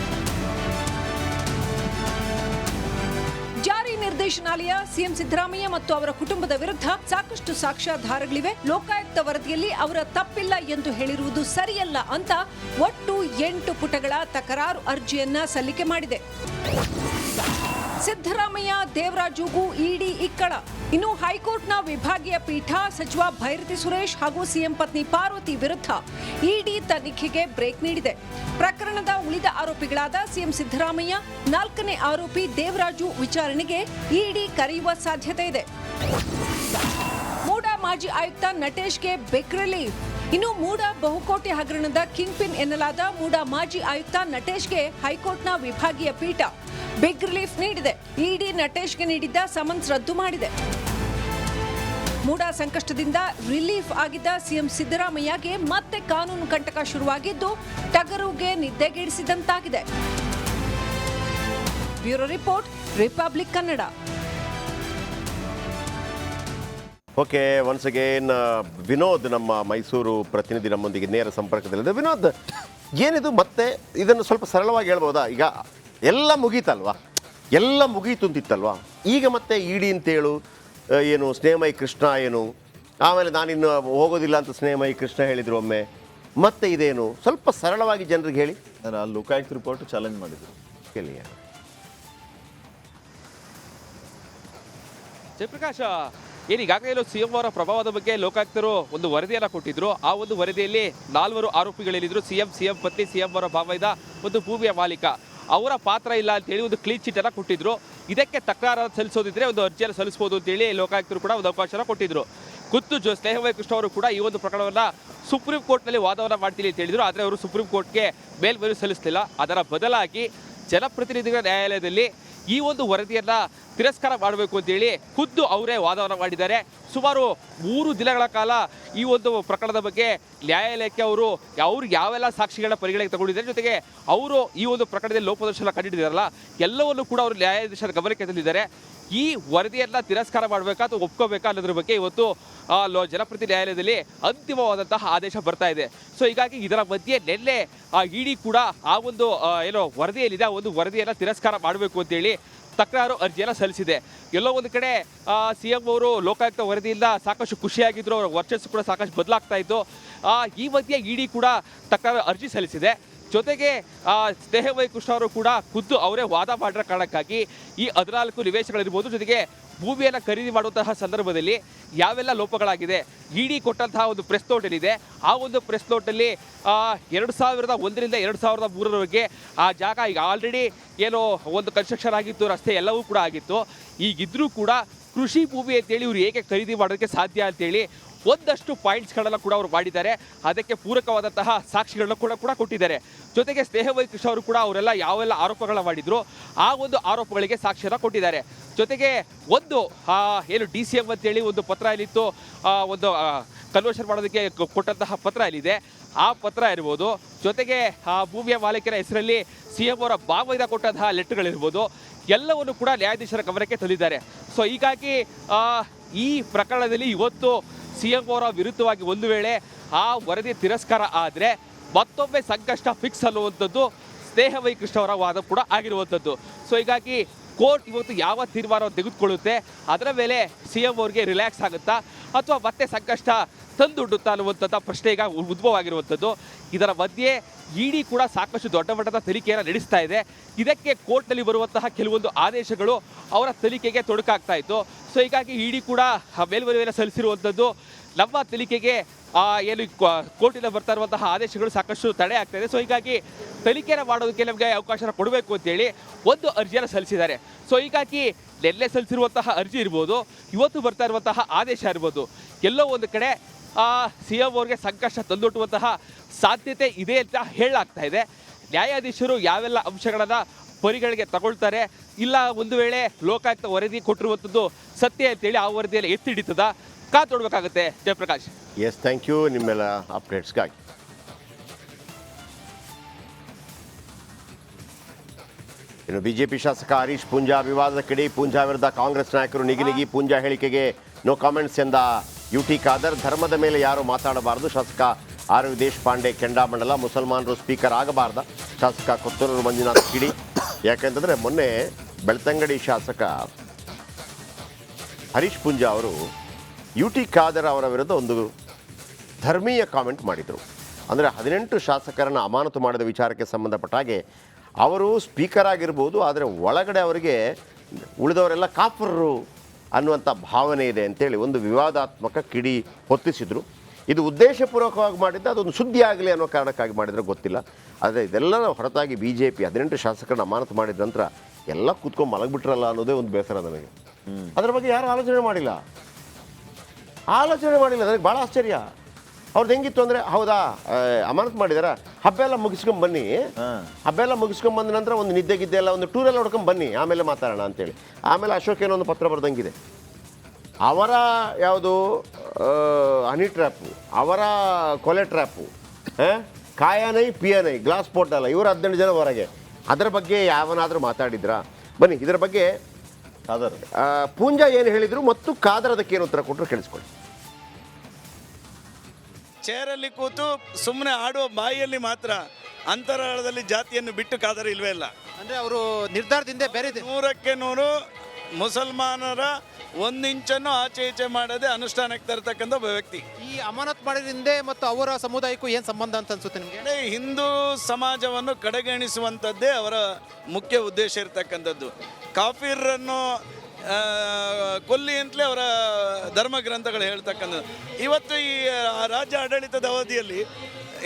ಜಾರಿ ನಿರ್ದೇಶನಾಲಯ ಸಿಎಂ ಸಿದ್ದರಾಮಯ್ಯ ಮತ್ತು ಅವರ ಕುಟುಂಬದ ವಿರುದ್ಧ ಸಾಕಷ್ಟು ಸಾಕ್ಷ್ಯಾಧಾರಗಳಿವೆ, ಲೋಕಾಯುಕ್ತ ವರದಿಯಲ್ಲಿ ಅವರ ತಪ್ಪಿಲ್ಲ ಎಂದು ಹೇಳಿರುವುದು ಸರಿಯಲ್ಲ ಅಂತ ಒಟ್ಟು 8 ಪುಟಗಳ ತಕರಾರು ಅರ್ಜಿಯನ್ನ ಸಲ್ಲಿಕೆ ಮಾಡಿದೆ. ಸಿದ್ದರಾಮಯ್ಯ ದೇವರಾಜುಗೂ ಇಡಿ ಇಕ್ಕಳ. ಇನ್ನು ಹೈಕೋರ್ಟ್ನ ವಿಭಾಗೀಯ ಪೀಠ ಸಚಿವ ಭೈರತಿ ಸುರೇಶ್ ಹಾಗೂ ಸಿಎಂ ಪತ್ನಿ ಪಾರ್ವತಿ ವಿರುದ್ಧ ಇಡಿ ತನಿಖೆಗೆ ಬ್ರೇಕ್ ನೀಡಿದೆ. ಪ್ರಕರಣದ ಉಳಿದ ಆರೋಪಿಗಳಾದ ಸಿಎಂ ಸಿದ್ದರಾಮಯ್ಯ, 4ನೇ ಆರೋಪಿ ದೇವರಾಜು ವಿಚಾರಣೆಗೆ ಇಡಿ ಕರೆಯುವ ಸಾಧ್ಯತೆ ಇದೆ. ಮೂಡಾ ಮಾಜಿ ಆಯುಕ್ತ ನಟೇಶ್ಗೆ ಬಿಗ್ ರಿಲೀಫ್. ಇನ್ನು ಮೂಡಾ ಬಹುಕೋಟಿ ಹಗರಣದ ಕಿಂಗ್ ಪಿನ್ ಎನ್ನಲಾದ ಮೂಡಾ ಮಾಜಿ ಆಯುಕ್ತ ನಟೇಶ್ಗೆ ಹೈಕೋರ್ಟ್ನ ವಿಭಾಗೀಯ ಪೀಠ ಬಿಗ್ ರಿಲೀಫ್ ನೀಡಿದೆ. ಇಡಿ ನಟೇಶ್ಗೆ ನೀಡಿದ್ದ ಸಮನ್ಸ್ ರದ್ದು ಮಾಡಿದೆ. ಮೂಡಾ ಸಂಕಷ್ಟದಿಂದ ರಿಲೀಫ್ ಆಗಿದ್ದ ಸಿಎಂ ಸಿದ್ದರಾಮಯ್ಯಗೆ ಮತ್ತೆ ಕಾನೂನು ಕಂಟಕ ಶುರುವಾಗಿದ್ದು ಟಗರುಗೆ ನಿದ್ದೆಗೆಡಿಸಿದಂತಾಗಿದೆ. Bureau report, Republic Kannada. Okay, once again Vinod ನಮ್ಮ ಮೈಸೂರು ಪ್ರತಿನಿಧಿ ನಮ್ಮೊಂದಿಗೆ ನೇರ ಸಂಪರ್ಕದಲ್ಲಿದೆ. ವಿನೋದ್, ಏನಿದು ಮತ್ತೆ ಇದನ್ನು ಸ್ವಲ್ಪ ಸರಳವಾಗಿ ಹೇಳ್ಬೋದಾ? ಈಗ ಎಲ್ಲ ಮುಗೀತಲ್ವಾ, ಎಲ್ಲ ಮುಗೀತು ಅಂತಿತ್ತಲ್ವಾ, ಈಗ ಮತ್ತೆ ಇಡಿ ಅಂತೇಳು ಏನು ಸ್ನೇಹಮಯಿ ಕೃಷ್ಣ ಏನು, ಆಮೇಲೆ ನಾನಿನ್ನು ಹೋಗೋದಿಲ್ಲ ಅಂತ ಸ್ನೇಹಮಯಿ ಕೃಷ್ಣ ಹೇಳಿದ್ರು ಒಮ್ಮೆ, ಮತ್ತೆ ಇದೇನು ಸ್ವಲ್ಪ ಸರಳವಾಗಿ ಜನರಿಗೆ ಹೇಳಿ. ನಾನು ಆ ಲೋಕಾಯುಕ್ತ ರಿಪೋರ್ಟ್ ಚಾಲೆಂಜ್ ಮಾಡಿದ್ರು ಕೇಳಿ. ಜಯಪ್ರಕಾಶ್, ಈಗಾಗಲೇ ಸಿಎಂ ಅವರ ಪ್ರಭಾವದ ಬಗ್ಗೆ ಲೋಕಾಯುಕ್ತರು ಒಂದು ವರದಿಯನ್ನು ಕೊಟ್ಟಿದ್ರು. ಆ ಒಂದು ವರದಿಯಲ್ಲಿ 4 ಆರೋಪಿಗಳಿದ್ರು. ಸಿಎಂ ಪತ್ನಿ, ಸಿಎಂ ಅವರ ಭಾವೈದ ಒಂದು ಭೂಮಿಯ ಮಾಲೀಕ, ಅವರ ಪಾತ್ರ ಇಲ್ಲ ಅಂತೇಳಿ ಒಂದು ಕ್ಲೀನ್ ಚೀಟ್ ಅನ್ನು ಕೊಟ್ಟಿದ್ರು. ಇದಕ್ಕೆ ತಕರಾರು ಸಲ್ಲಿಸೋದಿದ್ರೆ ಒಂದು ಅರ್ಜಿಯನ್ನು ಸಲ್ಲಿಸಬಹುದು ಅಂತೇಳಿ ಲೋಕಾಯುಕ್ತರು ಕೂಡ ಒಂದು ಅವಕಾಶ ಕೊಟ್ಟಿದ್ರು. ಖುದ್ದು ಸ್ನೇಹಮಯಿ ಕೃಷ್ಣ ಅವರು ಕೂಡ ಈ ಒಂದು ಪ್ರಕರಣವನ್ನು ಸುಪ್ರೀಂ ಕೋರ್ಟ್ನಲ್ಲಿ ವಾದವನ್ನು ಮಾಡ್ತೀನಿ ಅಂತ ಹೇಳಿದ್ರು. ಆದರೆ ಅವರು ಸುಪ್ರೀಂ ಕೋರ್ಟ್ಗೆ ಮೇಲ್ಮನವಿ ಸಲ್ಲಿಸಲಿಲ್ಲ. ಅದರ ಬದಲಾಗಿ ಜನಪ್ರತಿನಿಧಿಗಳ ನ್ಯಾಯಾಲಯದಲ್ಲಿ ಈ ಒಂದು ವರದಿಯನ್ನು ತಿರಸ್ಕಾರ ಮಾಡಬೇಕು ಅಂತೇಳಿ ಖುದ್ದು ಅವರೇ ವಾದವನ್ನು ಮಾಡಿದ್ದಾರೆ. ಸುಮಾರು 3 ದಿನಗಳ ಕಾಲ ಈ ಒಂದು ಪ್ರಕರಣದ ಬಗ್ಗೆ ನ್ಯಾಯಾಲಯಕ್ಕೆ ಅವರು ಯಾವೆಲ್ಲ ಸಾಕ್ಷಿಗಳನ್ನ ಪರಿಗಣನೆಗೆ ತಗೊಂಡಿದ್ದಾರೆ, ಜೊತೆಗೆ ಅವರು ಈ ಒಂದು ಪ್ರಕರಣದಲ್ಲಿ ಲೋಪದೋಷ ಕಂಡುಹಿಡಿದಾರಲ್ಲ ಎಲ್ಲವನ್ನು ಕೂಡ ಅವರು ನ್ಯಾಯಾಧೀಶರ ಗಮನಕ್ಕೆ ತಂದಿದ್ದಾರೆ. ಈ ವರದಿಯನ್ನು ತಿರಸ್ಕಾರ ಮಾಡಬೇಕಾ ಅಥವಾ ಒಪ್ಕೋಬೇಕಾ ಅನ್ನೋದ್ರ ಬಗ್ಗೆ ಇವತ್ತು ಜನಪ್ರತಿನಿಧಿ ನ್ಯಾಯಾಲಯದಲ್ಲಿ ಅಂತಿಮವಾದಂತಹ ಆದೇಶ ಬರ್ತಾ ಇದೆ. ಸೊ ಹೀಗಾಗಿ ಇದರ ಮಧ್ಯೆ ನಿನ್ನೆ ಇಡಿ ಕೂಡ ಆ ಒಂದು ಏನೋ ವರದಿಯಲ್ಲಿದೆ, ಆ ಒಂದು ವರದಿಯನ್ನು ತಿರಸ್ಕಾರ ಮಾಡಬೇಕು ಅಂತೇಳಿ ತಕರಾರು ಅರ್ಜಿಯನ್ನು ಸಲ್ಲಿಸಿದೆ. ಎಲ್ಲೋ ಒಂದು ಕಡೆ ಸಿಎಂ ಅವರು ಲೋಕಾಯುಕ್ತ ವರದಿಯಿಂದ ಸಾಕಷ್ಟು ಖುಷಿಯಾಗಿದ್ದರು, ಅವರ ವರ್ಚಸ್ಸು ಕೂಡ ಸಾಕಷ್ಟು ಬದಲಾಗ್ತಾ ಇತ್ತು. ಈ ಮಧ್ಯೆ ಇಡಿ ಕೂಡ ತಕರಾರು ಅರ್ಜಿ ಸಲ್ಲಿಸಿದೆ. ಜೊತೆಗೆ ಸ್ನೇಹವೈ ಕೃಷ್ಣ ಅವರು ಕೂಡ ಖುದ್ದು ಅವರೇ ವಾದ ಮಾಡಿರೋ ಕಾರಣಕ್ಕಾಗಿ ಈ 14 ನಿವೇಶನಗಳಿರ್ಬೋದು, ಜೊತೆಗೆ ಭೂಮಿಯನ್ನು ಖರೀದಿ ಮಾಡುವಂತಹ ಸಂದರ್ಭದಲ್ಲಿ ಯಾವೆಲ್ಲ ಲೋಪಗಳಾಗಿದೆ, ಇಡಿ ಕೊಟ್ಟಂತಹ ಒಂದು ಪ್ರೆಸ್ ನೋಟ್ ಏನಿದೆ ಆ ಒಂದು ಪ್ರೆಸ್ ನೋಟಲ್ಲಿ 2001ರಿಂದ 2003ರವರೆಗೆ ಆ ಜಾಗ ಈಗ ಆಲ್ರೆಡಿ ಏನೋ ಒಂದು ಕನ್ಸ್ಟ್ರಕ್ಷನ್ ಆಗಿತ್ತು, ರಸ್ತೆ ಎಲ್ಲವೂ ಕೂಡ ಆಗಿತ್ತು. ಈಗಿದ್ರೂ ಕೂಡ ಕೃಷಿ ಭೂಮಿ ಅಂತೇಳಿ ಇವರು ಹೇಗೆ ಖರೀದಿ ಮಾಡೋದಕ್ಕೆ ಸಾಧ್ಯ ಅಂತೇಳಿ ಒಂದಷ್ಟು ಪಾಯಿಂಟ್ಸ್ಗಳನ್ನ ಕೂಡ ಅವರು ಮಾಡಿದ್ದಾರೆ. ಅದಕ್ಕೆ ಪೂರಕವಾದಂತಹ ಸಾಕ್ಷಿಗಳನ್ನ ಕೂಡ ಕೊಟ್ಟಿದ್ದಾರೆ. ಜೊತೆಗೆ ಸ್ನೇಹವೈ ಕೃಷ್ಣ ಅವರು ಕೂಡ ಅವರೆಲ್ಲ ಯಾವೆಲ್ಲ ಆರೋಪಗಳನ್ನ ಮಾಡಿದ್ರು ಆ ಒಂದು ಆರೋಪಗಳಿಗೆ ಸಾಕ್ಷ್ಯನ ಕೊಟ್ಟಿದ್ದಾರೆ. ಜೊತೆಗೆ ಒಂದು ಏನು DCM ಅಂತೇಳಿ ಒಂದು ಪತ್ರ ಏನಿತ್ತು, ಒಂದು ಕನ್ವರ್ಷನ್ ಮಾಡೋದಕ್ಕೆ ಕೊಟ್ಟಂತಹ ಪತ್ರ ಏನಿದೆ ಆ ಪತ್ರ ಇರ್ಬೋದು, ಜೊತೆಗೆ ಆ ಭೂಮಿಯ ಮಾಲೀಕರ ಹೆಸರಲ್ಲಿ CM ಅವರ ಭಾಗವಹಿದ ಕೊಟ್ಟಂತಹ ಲೆಟರ್ಗಳಿರ್ಬೋದು, ಎಲ್ಲವನ್ನು ಕೂಡ ನ್ಯಾಯಾಧೀಶರ ಗಮನಕ್ಕೆ ತಂದಿದ್ದಾರೆ. ಸೊ ಹೀಗಾಗಿ ಈ ಪ್ರಕರಣದಲ್ಲಿ ಇವತ್ತು CM ಅವರ ವಿರುದ್ಧವಾಗಿ ಒಂದು ವೇಳೆ ಆ ವರದಿ ತಿರಸ್ಕಾರ ಆದರೆ ಮತ್ತೊಮ್ಮೆ ಸಂಕಷ್ಟ ಫಿಕ್ಸ್ ಅನ್ನುವಂಥದ್ದು ಸ್ನೇಹವೈ ಕೃಷ್ಣ ಅವರ ವಾದ ಕೂಡ ಆಗಿರುವಂಥದ್ದು. ಸೊ ಹೀಗಾಗಿ ಕೋರ್ಟ್ ಇವತ್ತು ಯಾವ ತೀರ್ಮಾನ ತೆಗೆದುಕೊಳ್ಳುತ್ತೆ ಅದರ ಮೇಲೆ CM ಅವರಿಗೆ ರಿಲ್ಯಾಕ್ಸ್ ಆಗುತ್ತಾ ಅಥವಾ ಮತ್ತೆ ಸಂಕಷ್ಟ ತಂದುಡ್ಡುತ್ತಾ ಅನ್ನುವಂಥದ್ದು ಪ್ರಶ್ನೆ ಈಗ ಉದ್ಭವ ಆಗಿರುವಂಥದ್ದು. ಇದರ ಮಧ್ಯೆ ಇಡಿ ಕೂಡ ಸಾಕಷ್ಟು ದೊಡ್ಡ ಮಟ್ಟದ ತನಿಖೆಯನ್ನು ನಡೆಸ್ತಾ ಇದೆ. ಇದಕ್ಕೆ ಕೋರ್ಟ್ನಲ್ಲಿ ಬರುವಂತಹ ಕೆಲವೊಂದು ಆದೇಶಗಳು ಅವರ ತನಿಖೆಗೆ ತೊಡಕಾಗ್ತಾ ಇತ್ತು. ಸೊ ಹೀಗಾಗಿ ಇಡಿ ಕೂಡ ಮೇಲ್ಮನವಿಯನ್ನು ಸಲ್ಲಿಸಿರುವಂಥದ್ದು ನಮ್ಮ ತನಿಖೆಗೆ ಏನು ಕೋರ್ಟಿಂದ ಬರ್ತಾ ಇರುವಂತಹ ಆದೇಶಗಳು ಸಾಕಷ್ಟು ತಡೆ ಆಗ್ತಾ ಇದೆ. ಸೊ ಹೀಗಾಗಿ ತನಿಖೆಯನ್ನು ಮಾಡೋದಕ್ಕೆ ನಮಗೆ ಅವಕಾಶ ಕೊಡಬೇಕು ಅಂತೇಳಿ ಒಂದು ಅರ್ಜಿಯನ್ನು ಸಲ್ಲಿಸಿದ್ದಾರೆ. ಸೊ ಹೀಗಾಗಿ ನೆನ್ನೆ ಸಲ್ಲಿಸಿರುವಂತಹ ಅರ್ಜಿ ಇರ್ಬೋದು, ಇವತ್ತು ಬರ್ತಾ ಇರುವಂತಹ ಆದೇಶ ಇರ್ಬೋದು, ಎಲ್ಲೋ ಒಂದು ಕಡೆ CM ಅವ್ರಿಗೆ ಸಂಕಷ್ಟ ತಂದೊಟ್ಟುವಂತಹ ಸಾಧ್ಯತೆ ಇದೆ ಅಂತ ಹೇಳಲಾಗ್ತಾ ಇದೆ. ನ್ಯಾಯಾಧೀಶರು ಯಾವೆಲ್ಲ ಅಂಶಗಳನ್ನು ಪರಿಗಣನೆಗೆ ತಗೊಳ್ತಾರೆ, ಇಲ್ಲ ಒಂದು ವೇಳೆ ಲೋಕಾಯುಕ್ತ ವರದಿ ಕೊಟ್ಟಿರುವಂಥದ್ದು ಸತ್ಯ ಅಂತೇಳಿ ಆ ವರದಿಯಲ್ಲಿ ಎತ್ತಿ ಹಿಡಿತದ ಕಾತೊಡ್ಬೇಕಾಗುತ್ತೆ. ಜಯಪ್ರಕಾಶ್. ಎಸ್, ಥ್ಯಾಂಕ್ ಯು ನಿಮ್ಮೆಲ್ಲ ಅಪ್ಡೇಟ್ಸ್ಗಾಗಿ. ಇನ್ನು ಬಿಜೆಪಿ ಶಾಸಕ ಹರೀಶ್ ಪೂಂಜಾ ವಿವಾದದ ಕಿಡಿ. ಪೂಂಜಾ ವಿರುದ್ಧ ಕಾಂಗ್ರೆಸ್ ನಾಯಕರು ನಿಗಿನಿಗಿ. ಪೂಂಜಾ ಹೇಳಿಕೆಗೆ ನೋ ಕಾಮೆಂಟ್ಸ್ ಎಂದ UT ಖಾದರ್. ಧರ್ಮದ ಮೇಲೆ ಯಾರು ಮಾತಾಡಬಾರದು. ಶಾಸಕ ಆರ್ ವಿ ದೇಶಪಾಂಡೆ ಕೆಂಡಾಮಂಡಲ. ಮುಸಲ್ಮಾನರು ಸ್ಪೀಕರ್ ಆಗಬಾರ್ದ. ಶಾಸಕ ಕೊತ್ತೂರು ಮಂಜುನಾಥ್ ಕಿಡಿ. ಯಾಕೆಂತಂದರೆ ಮೊನ್ನೆ ಬೆಳ್ತಂಗಡಿ ಶಾಸಕ ಹರೀಶ್ ಪೂಂಜಾ ಅವರು UT ಖಾದರ್ ಅವರ ವಿರುದ್ಧ ಒಂದು ಧರ್ಮೀಯ ಕಾಮೆಂಟ್ ಮಾಡಿದರು. ಅಂದರೆ 18 ಶಾಸಕರನ್ನು ಅಮಾನತು ಮಾಡಿದ ವಿಚಾರಕ್ಕೆ ಸಂಬಂಧಪಟ್ಟ ಹಾಗೆ ಅವರು ಸ್ಪೀಕರ್ ಆಗಿರ್ಬೋದು, ಆದರೆ ಒಳಗಡೆ ಅವರಿಗೆ ಉಳಿದವರೆಲ್ಲ ಕಾಫರ್ರು ಅನ್ನುವಂಥ ಭಾವನೆ ಇದೆ ಅಂತೇಳಿ ಒಂದು ವಿವಾದಾತ್ಮಕ ಕಿಡಿ ಹೊತ್ತಿಸಿದ್ರು. ಇದು ಉದ್ದೇಶಪೂರ್ವಕವಾಗಿ ಮಾಡಿದ್ದ, ಅದೊಂದು ಸುದ್ದಿ ಆಗಲಿ ಅನ್ನೋ ಕಾರಣಕ್ಕಾಗಿ ಮಾಡಿದರೆ ಗೊತ್ತಿಲ್ಲ. ಆದರೆ ಇದೆಲ್ಲ ಹೊರತಾಗಿ BJP 18 ಶಾಸಕರನ್ನ ಅಮಾನತು ಮಾಡಿದ ನಂತರ ಎಲ್ಲ ಕೂತ್ಕೊಂಡು ಮಲಗಿಬಿಟ್ರಲ್ಲ ಅನ್ನೋದೇ ಒಂದು ಬೇಸರ ನನಗೆ. ಅದರ ಬಗ್ಗೆ ಯಾರು ಆಲೋಚನೆ ಮಾಡಿಲ್ಲ. ನನಗೆ ಭಾಳ ಆಶ್ಚರ್ಯ. ಅವ್ರದ್ದು ಹೆಂಗಿತ್ತು ಅಂದರೆ, ಹೌದಾ ಅಮಾನತು ಮಾಡಿದಾರ, ಹಬ್ಬ ಎಲ್ಲ ಮುಗಿಸ್ಕೊಂಡು ಬನ್ನಿ, ಹಬ್ಬ ಎಲ್ಲ ಮುಗಿಸ್ಕೊಂಡು ಬಂದ ನಂತರ ಒಂದು ನಿದ್ದೆ ಗಿದ್ದೆ ಎಲ್ಲ ಒಂದು ಟೂರೆಲ್ಲ ಹೊಡ್ಕೊಂಡು ಬನ್ನಿ, ಆಮೇಲೆ ಮಾತಾಡೋಣ ಅಂತೇಳಿ. ಆಮೇಲೆ ಅಶೋಕ್ ಏನೋ ಒಂದು ಪತ್ರ ಬರ್ದಂಗಿದೆ. ಅವರ ಯಾವುದು ಹನಿ ಟ್ರ್ಯಾಪು, ಅವರ ಕೊಲೆ ಟ್ರ್ಯಾಪು, ಕಾಯನೈ ಪಿಯನೈ, ಗ್ಲಾಸ್ ಪೋರ್ಟಲ್ಲ, ಇವರು 18 ಜನ ಹೊರಗೆ. ಅದರ ಬಗ್ಗೆ ಯಾವನಾದರೂ ಮಾತಾಡಿದ್ರಾ? ಬನ್ನಿ ಇದರ ಬಗ್ಗೆ ಪೂಂಜಾ ಏನು ಹೇಳಿದರು ಮತ್ತು ಖಾದರ್ ಅದಕ್ಕೆ ಏನು ಉತ್ತರ ಕೊಟ್ಟರು ಕೇಳಿಸ್ಕೊಳ್ಳಿ. ಚೇರಲ್ಲಿ ಕೂತು ಸುಮ್ಮನೆ ಆಡುವ ಬಾಯಿಯಲ್ಲಿ ಮಾತ್ರ ಅಂತರಾಳದಲ್ಲಿ ಜಾತಿಯನ್ನು ಬಿಟ್ಟು ಖಾದರ್ ಇಲ್ವೇ ಇಲ್ಲ. ಅಂದರೆ ಅವರು ನಿರ್ಧಾರದಿಂದ ಬೇರೆ 100ಕ್ಕೆ 100 ಮುಸಲ್ಮಾನರ 1 ಇಂಚನ್ನು ಆಚೆ ಈಚೆ ಮಾಡದೆ ಅನುಷ್ಠಾನಕ್ಕೆ ತರತಕ್ಕಂಥ ಒಬ್ಬ ವ್ಯಕ್ತಿ. ಈ ಅಮಾನತ್ ಮಾಡೋದ್ರಿಂದ ಮತ್ತು ಅವರ ಸಮುದಾಯಕ್ಕೂ ಏನು ಸಂಬಂಧ ಅಂತ ಅನ್ಸುತ್ತೆ ನಿಮಗೆ? ಹಿಂದೂ ಸಮಾಜವನ್ನು ಕಡೆಗಣಿಸುವಂಥದ್ದೇ ಅವರ ಮುಖ್ಯ ಉದ್ದೇಶ ಇರತಕ್ಕಂಥದ್ದು. ಕಾಫಿರನ್ನು ಕೊಲ್ಲಿ ಅಂತಲೇ ಅವರ ಧರ್ಮ ಗ್ರಂಥಗಳು ಹೇಳ್ತಕ್ಕಂಥದ್ದು. ಇವತ್ತು ಈ ರಾಜ್ಯ ಆಡಳಿತದ ಅವಧಿಯಲ್ಲಿ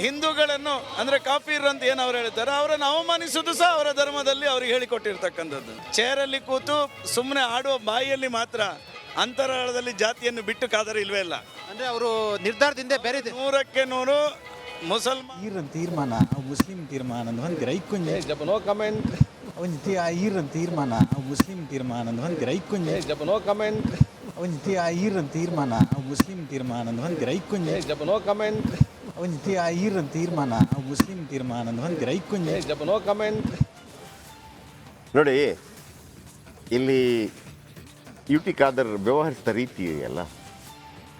ಹಿಂದೂಗಳನ್ನು ಅಂದರೆ ಕಾಫಿರ್ ಅಂತ ಏನು ಅವ್ರು ಹೇಳ್ತಾರೆ, ಅವರನ್ನು ಅವಮಾನಿಸುವುದು ಸಹ ಅವರ ಧರ್ಮದಲ್ಲಿ ಅವ್ರಿಗೆ ಹೇಳಿಕೊಟ್ಟಿರ್ತಕ್ಕಂಥದ್ದು. ಚೇರಲ್ಲಿ ಕೂತು ಸುಮ್ಮನೆ ಆಡುವ ಬಾಯಿಯಲ್ಲಿ ಮಾತ್ರ ಅಂತರಾಳದಲ್ಲಿ ಜಾತಿಯನ್ನು ಬಿಟ್ಟು ಖಾದರ್ ಇಲ್ವೇ ಇಲ್ಲ. ಅಂದರೆ ಅವರು ನಿರ್ಧಾರದಿಂದ ಬೇರೆ 100ಕ್ಕೆ 100 ಮುಸಲ್ಮಾನ ತೀರ್ಮಾನ ಮುಸ್ಲಿಂ ತೀರ್ಮಾನ ಹೊಂದಿರ ನೋ ಕಮೆಂಟ್. ಒಂದು ತೀರ್ಮಾನ ಮುಸ್ಲಿಂ ತೀರ್ಮಾನ ಹೊಂದಿರ ನೋ ಕಮೆಂಟ್. ಒಂದು ತೀರ್ಮಾನ ಮುಸ್ಲಿಂ ತೀರ್ಮಾನ ಹೊಂದಿರ ನೋ ಕಮೆಂಟ್. ಒಂದು ತೀರ್ಮಾನ ಮುಸ್ಲಿಂ ತೀರ್ಮಾನ ಹೊಂದಿರ ನೋ ಕಮೆಂಟ್. ನೋಡಿ, ಇಲ್ಲಿ UT ಖಾದರ್ ವ್ಯವಹರಿಸಿದ ರೀತಿ ಎಲ್ಲ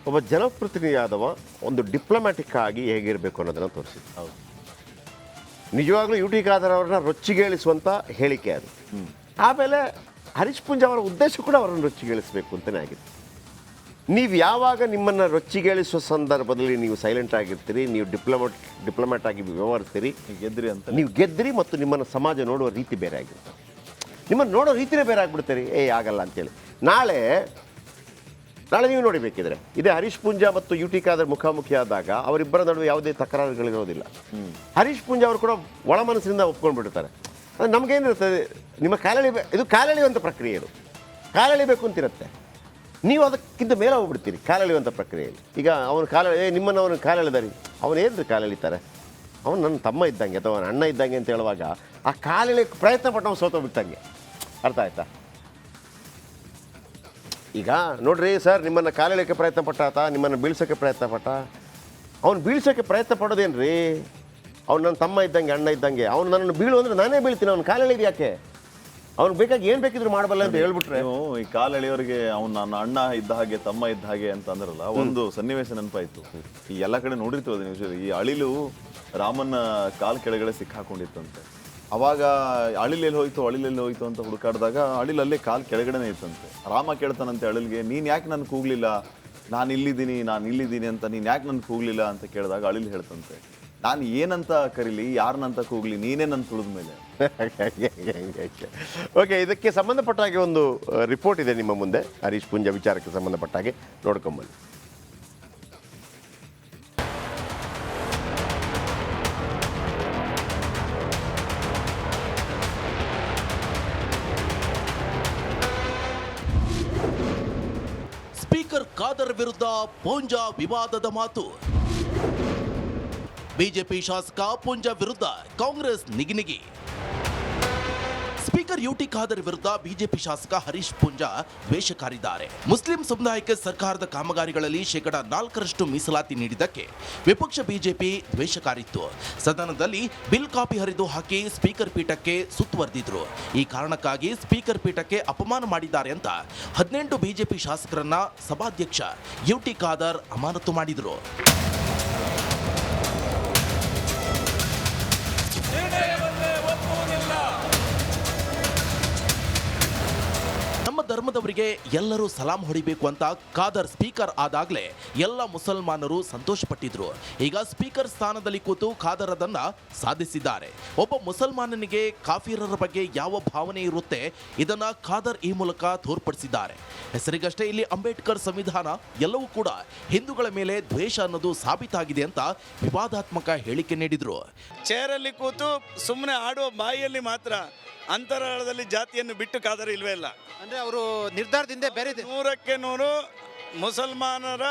ಒಬ್ಬ ಜನಪ್ರತಿನಿಧಿಯಾದವ ಒಂದು ಡಿಪ್ಲೊಮ್ಯಾಟಿಕ್ ಆಗಿ ಹೇಗಿರಬೇಕು ಅನ್ನೋದನ್ನು ತೋರಿಸಿದ್ದು. ಹೌದು, ನಿಜವಾಗ್ಲೂ UT ಖಾದರ್ ಅವ್ರನ್ನ ರೊಚ್ಚಿಗೇಳಿಸುವಂಥ ಹೇಳಿಕೆ ಅದು. ಆಮೇಲೆ ಹರೀಶ್ ಪೂಂಜಾ ಅವರ ಉದ್ದೇಶ ಕೂಡ ಅವರನ್ನು ರೊಚ್ಚಿಗೇಳಿಸಬೇಕು ಅಂತಲೇ ಆಗಿದೆ. ನೀವು ಯಾವಾಗ ನಿಮ್ಮನ್ನು ರೊಚ್ಚಿಗೇಳಿಸುವ ಸಂದರ್ಭದಲ್ಲಿ ನೀವು ಸೈಲೆಂಟ್ ಆಗಿರ್ತೀರಿ, ನೀವು ಡಿಪ್ಲೊಮ್ಯಾಟ್ ಆಗಿ ವ್ಯವಹರಿಸ್ತೀರಿ, ಗೆದ್ರಿ ಅಂತ ನೀವು ಗೆದ್ರಿ ಮತ್ತು ನಿಮ್ಮನ್ನು ಸಮಾಜ ನೋಡುವ ರೀತಿ ಬೇರೆ ಆಗಿರ್ತದೆ. ನಿಮ್ಮನ್ನು ನೋಡೋ ರೀತಿಯೇ ಬೇರೆ ಆಗಿಬಿಡ್ತೀರಿ. ಆಗಲ್ಲ ಅಂತೇಳಿ ನಾಳೆ ನೀವು ನೋಡಿಬೇಕಿದ್ರೆ ಇದೇ ಹರೀಶ್ ಪೂಂಜಾ ಮತ್ತು ಯು ಟಿ ಖಾದರ್ ಮುಖಾಮುಖಿ ಆದಾಗ ಅವರಿಬ್ಬರ ನಡುವೆ ಯಾವುದೇ ತಕರಾರುಗಳಿರೋದಿಲ್ಲ. ಹರೀಶ್ ಪೂಂಜಾ ಅವರು ಕೂಡ ಒಳ ಮನಸ್ಸಿನಿಂದ ಒಪ್ಕೊಂಡ್ಬಿಡ್ತಾರೆ. ನಮಗೇನಿರ್ತದೆ, ನಿಮ್ಮ ಇದು ಕಾಲೆಳೆಯುವಂಥ ಪ್ರಕ್ರಿಯೆ, ಇದು ಕಾಲೆಳಿಬೇಕು ಅಂತಿರುತ್ತೆ. ನೀವು ಅದಕ್ಕಿಂತ ಮೇಲೆ ಹೋಗ್ಬಿಡ್ತೀರಿ ಕಾಲೆಳೆಯುವಂಥ ಪ್ರಕ್ರಿಯೆಯಲ್ಲಿ. ಈಗ ಅವನು ನಿಮ್ಮನ್ನು ಅವನು ಕಾಲೆಳೆದಾರಿ, ಅವನೇನ್ರಿ ಕಾಲೆಳಿತಾರೆ, ಅವನು ನನ್ನ ತಮ್ಮ ಇದ್ದಂಗೆ ಅಥವಾ ಅವನ ಅಣ್ಣ ಇದ್ದಂಗೆ ಅಂತ ಹೇಳುವಾಗ ಆ ಕಾಲೆಳೆಯೋಕ್ಕೆ ಪ್ರಯತ್ನ ಪಟ್ಟು ನಾವು ಸೋತೋಗ್ಬಿಟ್ಟಂಗೆ. ಅರ್ಥ ಆಯ್ತಾ? ಈಗ ನೋಡ್ರಿ ಸರ್, ನಿಮ್ಮನ್ನು ಕಾಲೆಳೆಯೋಕ್ಕೆ ಪ್ರಯತ್ನ ಪಟ್ಟಾತ, ನಿಮ್ಮನ್ನು ಬೀಳ್ಸೋಕ್ಕೆ ಪ್ರಯತ್ನ ಪಟ್ಟ. ಅವ್ನು ಬೀಳ್ಸೋಕ್ಕೆ ಪ್ರಯತ್ನ ಪಡೋದೇನು ರೀ? ಅವ್ನು ನನ್ನ ತಮ್ಮ ಇದ್ದಂಗೆ, ಅಣ್ಣ ಇದ್ದಂಗೆ. ಅವ್ನು ನನ್ನನ್ನು ಬೀಳು ಅಂದರೆ ನಾನೇ ಬೀಳ್ತೀನಿ. ಅವ್ನು ಕಾಲೆಳೆದು ಯಾಕೆ? ಅವ್ನು ಬೇಕಾಗಿ ಏನು ಬೇಕಿದ್ರು ಮಾಡಬಲ್ಲ ಅಂತ ಹೇಳ್ಬಿಟ್ರೆ, ಈ ಕಾಲೆಳೆಯೋರಿಗೆ ಅವ್ನು ನನ್ನ ಅಣ್ಣ ಇದ್ದ ಹಾಗೆ, ತಮ್ಮ ಇದ್ದ ಹಾಗೆ ಅಂತ ಅಂದ್ರಲ್ಲ, ಒಂದು ಸನ್ನಿವೇಶ ನೆನಪಾಯ್ತು. ಈ ಎಲ್ಲ ಕಡೆ ನೋಡಿರ್ತೀವಿ ಅದು ನೀವು. ಈ ಅಳಿಲು ರಾಮನ ಕಾಲ್ ಕೆಳಗಡೆ ಸಿಕ್ಕಾಕೊಂಡಿತ್ತಂತೆ. ಅವಾಗ ಅಳಿಲೆಲ್ಲಿ ಹೋಯ್ತು ಅಂತ ಹುಡುಕಾಡಿದಾಗ ಅಳಿಲಲ್ಲೇ ಕಾಲ್ ಕೆಳಗಡೆನೇ ಇತ್ತಂತೆ. ರಾಮ ಕೇಳ್ತಾನಂತೆ ಅಳಿಲ್ಗೆ, ನೀನು ಯಾಕೆ ನನ್ನ ಕೂಗ್ಲಿಲ್ಲ, ನಾನು ಇಲ್ಲಿದ್ದೀನಿ ಅಂತ ನೀನು ಯಾಕೆ ನನ್ನ ಕೂಗ್ಲಿಲ್ಲ ಅಂತ ಕೇಳಿದಾಗ ಅಳಿಲ್ ಹೇಳ್ತಂತೆ, ನಾನು ಏನಂತ ಕರೀಲಿ, ಯಾರನ್ನಂತ ಕೂಗ್ಲಿ, ನೀನೇ ನನ್ನ ತುಳಿದ ಮೇಲೆ. ಓಕೆ, ಇದಕ್ಕೆ ಸಂಬಂಧಪಟ್ಟ ಹಾಗೆ ಒಂದು ರಿಪೋರ್ಟ್ ಇದೆ ನಿಮ್ಮ ಮುಂದೆ, ಹರೀಶ್ ಪೂಂಜಾ ವಿಚಾರಕ್ಕೆ ಸಂಬಂಧಪಟ್ಟ ಹಾಗೆ ನೋಡ್ಕೊಂಬಲ್ಲಿ. ಸ್ಪೀಕರ್ ಖಾದರ್ ವಿರುದ್ಧ ಪೂಂಜಾ ವಿವಾದದ ಮಾತು. ಬಿಜೆಪಿ ಶಾಸಕ ಪೂಂಜಾ ವಿರುದ್ಧ ಕಾಂಗ್ರೆಸ್ ನಿಗಿನಿಗಿ. ಸ್ಪೀಕರ್ ಯುಟಿ ಖಾದರ್ ವಿರುದ್ಧ ಬಿಜೆಪಿ ಶಾಸಕ ಹರೀಶ್ ಪೂಂಜಾ ದ್ವೇಷ ಕಾರಿದ್ದಾರೆ. ಮುಸ್ಲಿಂ ಸಮುದಾಯಕ್ಕೆ ಸರ್ಕಾರದ ಕಾಮಗಾರಿಗಳಲ್ಲಿ 4% ಮೀಸಲಾತಿ ನೀಡಿದ್ದಕ್ಕೆ ವಿಪಕ್ಷ ಬಿಜೆಪಿ ದ್ವೇಷ ಕಾರಿತ್ತು. ಸದನದಲ್ಲಿ ಬಿಲ್ ಕಾಪಿ ಹರಿದು ಹಾಕಿ ಸ್ಪೀಕರ್ ಪೀಠಕ್ಕೆ ಸುತ್ತುವರೆದಿದ್ರು. ಈ ಕಾರಣಕ್ಕಾಗಿ ಸ್ಪೀಕರ್ ಪೀಠಕ್ಕೆ ಅಪಮಾನ ಮಾಡಿದ್ದಾರೆ ಅಂತ 18 ಬಿಜೆಪಿ ಶಾಸಕರನ್ನ ಸಭಾಧ್ಯಕ್ಷ ಯುಟಿ ಖಾದರ್ ಅಮಾನತು ಮಾಡಿದ್ರು. ನಮ್ಮ ಧರ್ಮದವರಿಗೆ ಎಲ್ಲರೂ ಸಲಾಂ ಹೊಡಿಬೇಕು ಅಂತ ಖಾದರ್ ಸ್ಪೀಕರ್ ಆದಾಗಲೇ ಎಲ್ಲ ಮುಸಲ್ಮಾನರು ಸಂತೋಷಪಟ್ಟಿದ್ರು. ಈಗ ಸ್ಪೀಕರ್ ಸ್ಥಾನದಲ್ಲಿ ಕೂತು ಖಾದರ್ ಅದನ್ನ ಸಾಧಿಸಿದ್ದಾರೆ. ಒಬ್ಬ ಮುಸಲ್ಮಾನನಿಗೆ ಕಾಫಿರರ ಬಗ್ಗೆ ಯಾವ ಭಾವನೆ ಇರುತ್ತೆ, ಇದನ್ನ ಖಾದರ್ ಈ ಮೂಲಕ ತೋರ್ಪಡಿಸಿದ್ದಾರೆ. ಹೆಸರಿಗಷ್ಟೇ ಇಲ್ಲಿ ಅಂಬೇಡ್ಕರ್ ಸಂವಿಧಾನ ಎಲ್ಲವೂ ಕೂಡ ಹಿಂದೂಗಳ ಮೇಲೆ ದ್ವೇಷ ಅನ್ನೋದು ಸಾಬೀತಾಗಿದೆ ಅಂತ ವಿವಾದಾತ್ಮಕ ಹೇಳಿಕೆ ನೀಡಿದ್ರು. ಚೇರಲ್ಲಿ ಕೂತು ಸುಮ್ಮನೆ ಆಡುವ ಬಾಯಿಯಲ್ಲಿ ಮಾತ್ರ ಅಂತರಾಳದಲ್ಲಿ ಜಾತಿಯನ್ನು ಬಿಟ್ಟು ಖಾದರ್ ಇಲ್ವೇ ಇಲ್ಲ. ಅಂದ್ರೆ ಅವರು ನಿರ್ಧಾರದಿಂದ ಬೇರೆ 100ಕ್ಕೆ 100 ಮುಸಲ್ಮಾನರ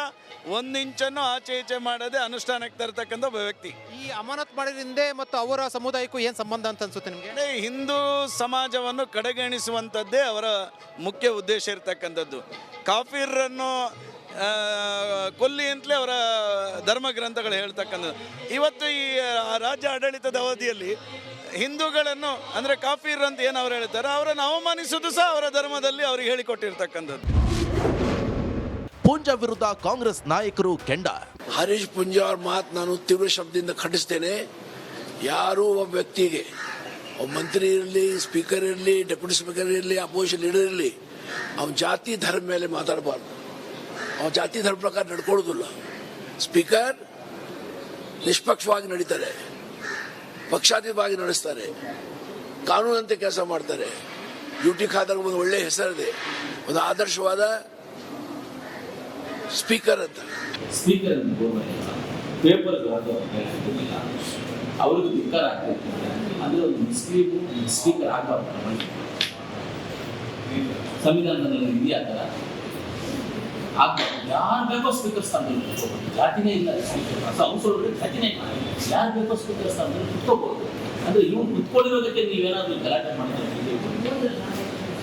1 ಇಂಚನ್ನು ಆಚೆ ಈಚೆ ಮಾಡದೆ ಅನುಷ್ಠಾನಕ್ಕೆ ತರತಕ್ಕಂಥ ಒಬ್ಬ ವ್ಯಕ್ತಿ. ಈ ಅಮಾನತ್ ಮಾಡಿದ್ರಿಂದ ಮತ್ತು ಅವರ ಸಮುದಾಯಕ್ಕೂ ಏನ್ ಸಂಬಂಧ ಅಂತ ಅನ್ಸುತ್ತೆ ನಿಮಗೆ? ಹಿಂದೂ ಸಮಾಜವನ್ನು ಕಡೆಗಣಿಸುವಂಥದ್ದೇ ಅವರ ಮುಖ್ಯ ಉದ್ದೇಶ ಇರತಕ್ಕಂಥದ್ದು. ಕಾಫಿರನ್ನು ಕೊಲ್ಲಿ ಅಂತಲೇ ಅವರ ಧರ್ಮ ಗ್ರಂಥಗಳು ಹೇಳ್ತಕ್ಕಂಥದ್ದು. ಇವತ್ತು ಈ ರಾಜ್ಯ ಆಡಳಿತದ ಅವಧಿಯಲ್ಲಿ ಹಿಂದೂಗಳನ್ನು ಅಂದರೆ ಕಾಫಿರ್ ಅಂತ ಏನು ಅವ್ರು ಹೇಳ್ತಾರೆ, ಅವರನ್ನು ಅವಮಾನಿಸುವುದು ಸಹ ಅವರ ಧರ್ಮದಲ್ಲಿ ಅವ್ರಿಗೆ ಹೇಳಿಕೊಟ್ಟಿರ್ತಕ್ಕಂಥದ್ದು. ಪೂಂಜಾ ವಿರುದ್ಧ ಕಾಂಗ್ರೆಸ್ ನಾಯಕರು ಕೆಂಡ. ಹರೀಶ್ ಪೂಂಜಾ ಅವ್ರ ಮಾತು ನಾನು ತೀವ್ರ ಶಬ್ದದಿಂದ ಖಂಡಿಸ್ತೇನೆ. ಯಾರು ಒಬ್ಬ ವ್ಯಕ್ತಿಗೆ, ಒಬ್ಬ ಮಂತ್ರಿ ಇರಲಿ, ಸ್ಪೀಕರ್ ಇರಲಿ, ಡೆಪ್ಯೂಟಿ ಸ್ಪೀಕರ್ ಇರಲಿ, ಅಪೋಸಿಷನ್ ಲೀಡರ್ ಇರಲಿ, ಅವನ ಜಾತಿ ಧರ್ಮ ಮೇಲೆ ಮಾತಾಡಬಾರ್ದು. ಅವನ ಜಾತಿ ಧರ್ಮ ಪ್ರಕಾರ ನಡ್ಕೊಳ್ಳೋದಿಲ್ಲ. ಸ್ಪೀಕರ್ ನಿಷ್ಪಕ್ಷವಾಗಿ ನಡೀತಾರೆ, ಪಕ್ಷಾತೀತವಾಗಿ ನಡೆಸ್ತಾರೆ, ಕಾನೂನಂತೆ ಕೆಲಸ ಮಾಡ್ತಾರೆ. ಯುಟಿ ಖಾದರ್ ಒಂದು ಒಳ್ಳೆಯ ಹೆಸರಿದೆ, ಒಂದು ಆದರ್ಶವಾದ ಸ್ಪೀಕರ್ ಅಂತ. ಸ್ಪೀಕರ್ ಪೇಪರ್ ಅವ್ರಿಗೆ ಧಿಕ್ಕಾರ ಆಗ್ತೈತೆ ಅಂದ್ರೆ ಒಂದು ಮುಸ್ಲಿಮ್ ಸ್ಪೀಕರ್ ಆಗಬಾರ್ದು. ಸಂವಿಧಾನದಲ್ಲಿ ಇದೆಯಾ ಥರ ಆಗ್ಬಾರ್ದು. ಯಾರು ಬೇಕೋ ಸ್ಪೀಕರ್ ಸ್ಥಾನದಲ್ಲಿ ಕುತ್ಕೋಬೋದು. ಜಾತಿನೇ ಇಲ್ಲ ಸ್ಪೀಕರ್, ಅವಸರ ಜಾತಿನೇ ಯಾರು ಬೇಕೋ ಸ್ಪೀಕರ್ ಸ್ಥಾನದಲ್ಲಿ ಕುತ್ಕೋಬೋದು. ಅಂದ್ರೆ ಇವ್ರು ಕುತ್ಕೊಂಡಿರೋದಕ್ಕೆ ನೀವೇನಾದ್ರೂ ಗಲಾಟೆ ಮಾಡಿದ್ರೆ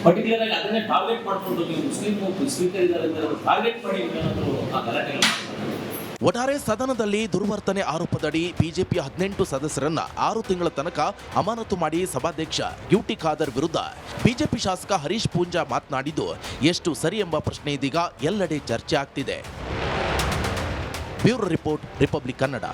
ಪರ್ಟಿಕ್ಯುಲರ್ ಆಗಿ ಅದನ್ನೇ ಟಾರ್ಗೆಟ್ ಮಾಡ್ಕೊಂಡು ನೀವು ಮುಸ್ಲಿಂ ಸ್ಪೀಕರ್ ಇದ್ದಾರೆ ಟಾರ್ಗೆಟ್ ಮಾಡಿ ಏನಾದರೂ ಆ ಗಲಾಟೆ. ಒಟ್ಟಾರೆ ಸದನದಲ್ಲಿ ದುರ್ವರ್ತನೆ ಆರೋಪದಡಿ ಬಿಜೆಪಿಯ 18 ಸದಸ್ಯರನ್ನ 6 ತಿಂಗಳ ತನಕ ಅಮಾನತು ಮಾಡಿ ಸಭಾಧ್ಯಕ್ಷ ಯುಟಿ ಖಾದರ್ ವಿರುದ್ಧ ಬಿಜೆಪಿ ಶಾಸಕ ಹರೀಶ್ ಪೂಂಜಾ ಮಾತನಾಡಿದ್ದು ಎಷ್ಟು ಸರಿ ಎಂಬ ಪ್ರಶ್ನೆ ಇದೀಗ ಎಲ್ಲೆಡೆ ಚರ್ಚೆ ಆಗ್ತಿದೆ. Bureau report, Republic Kannada.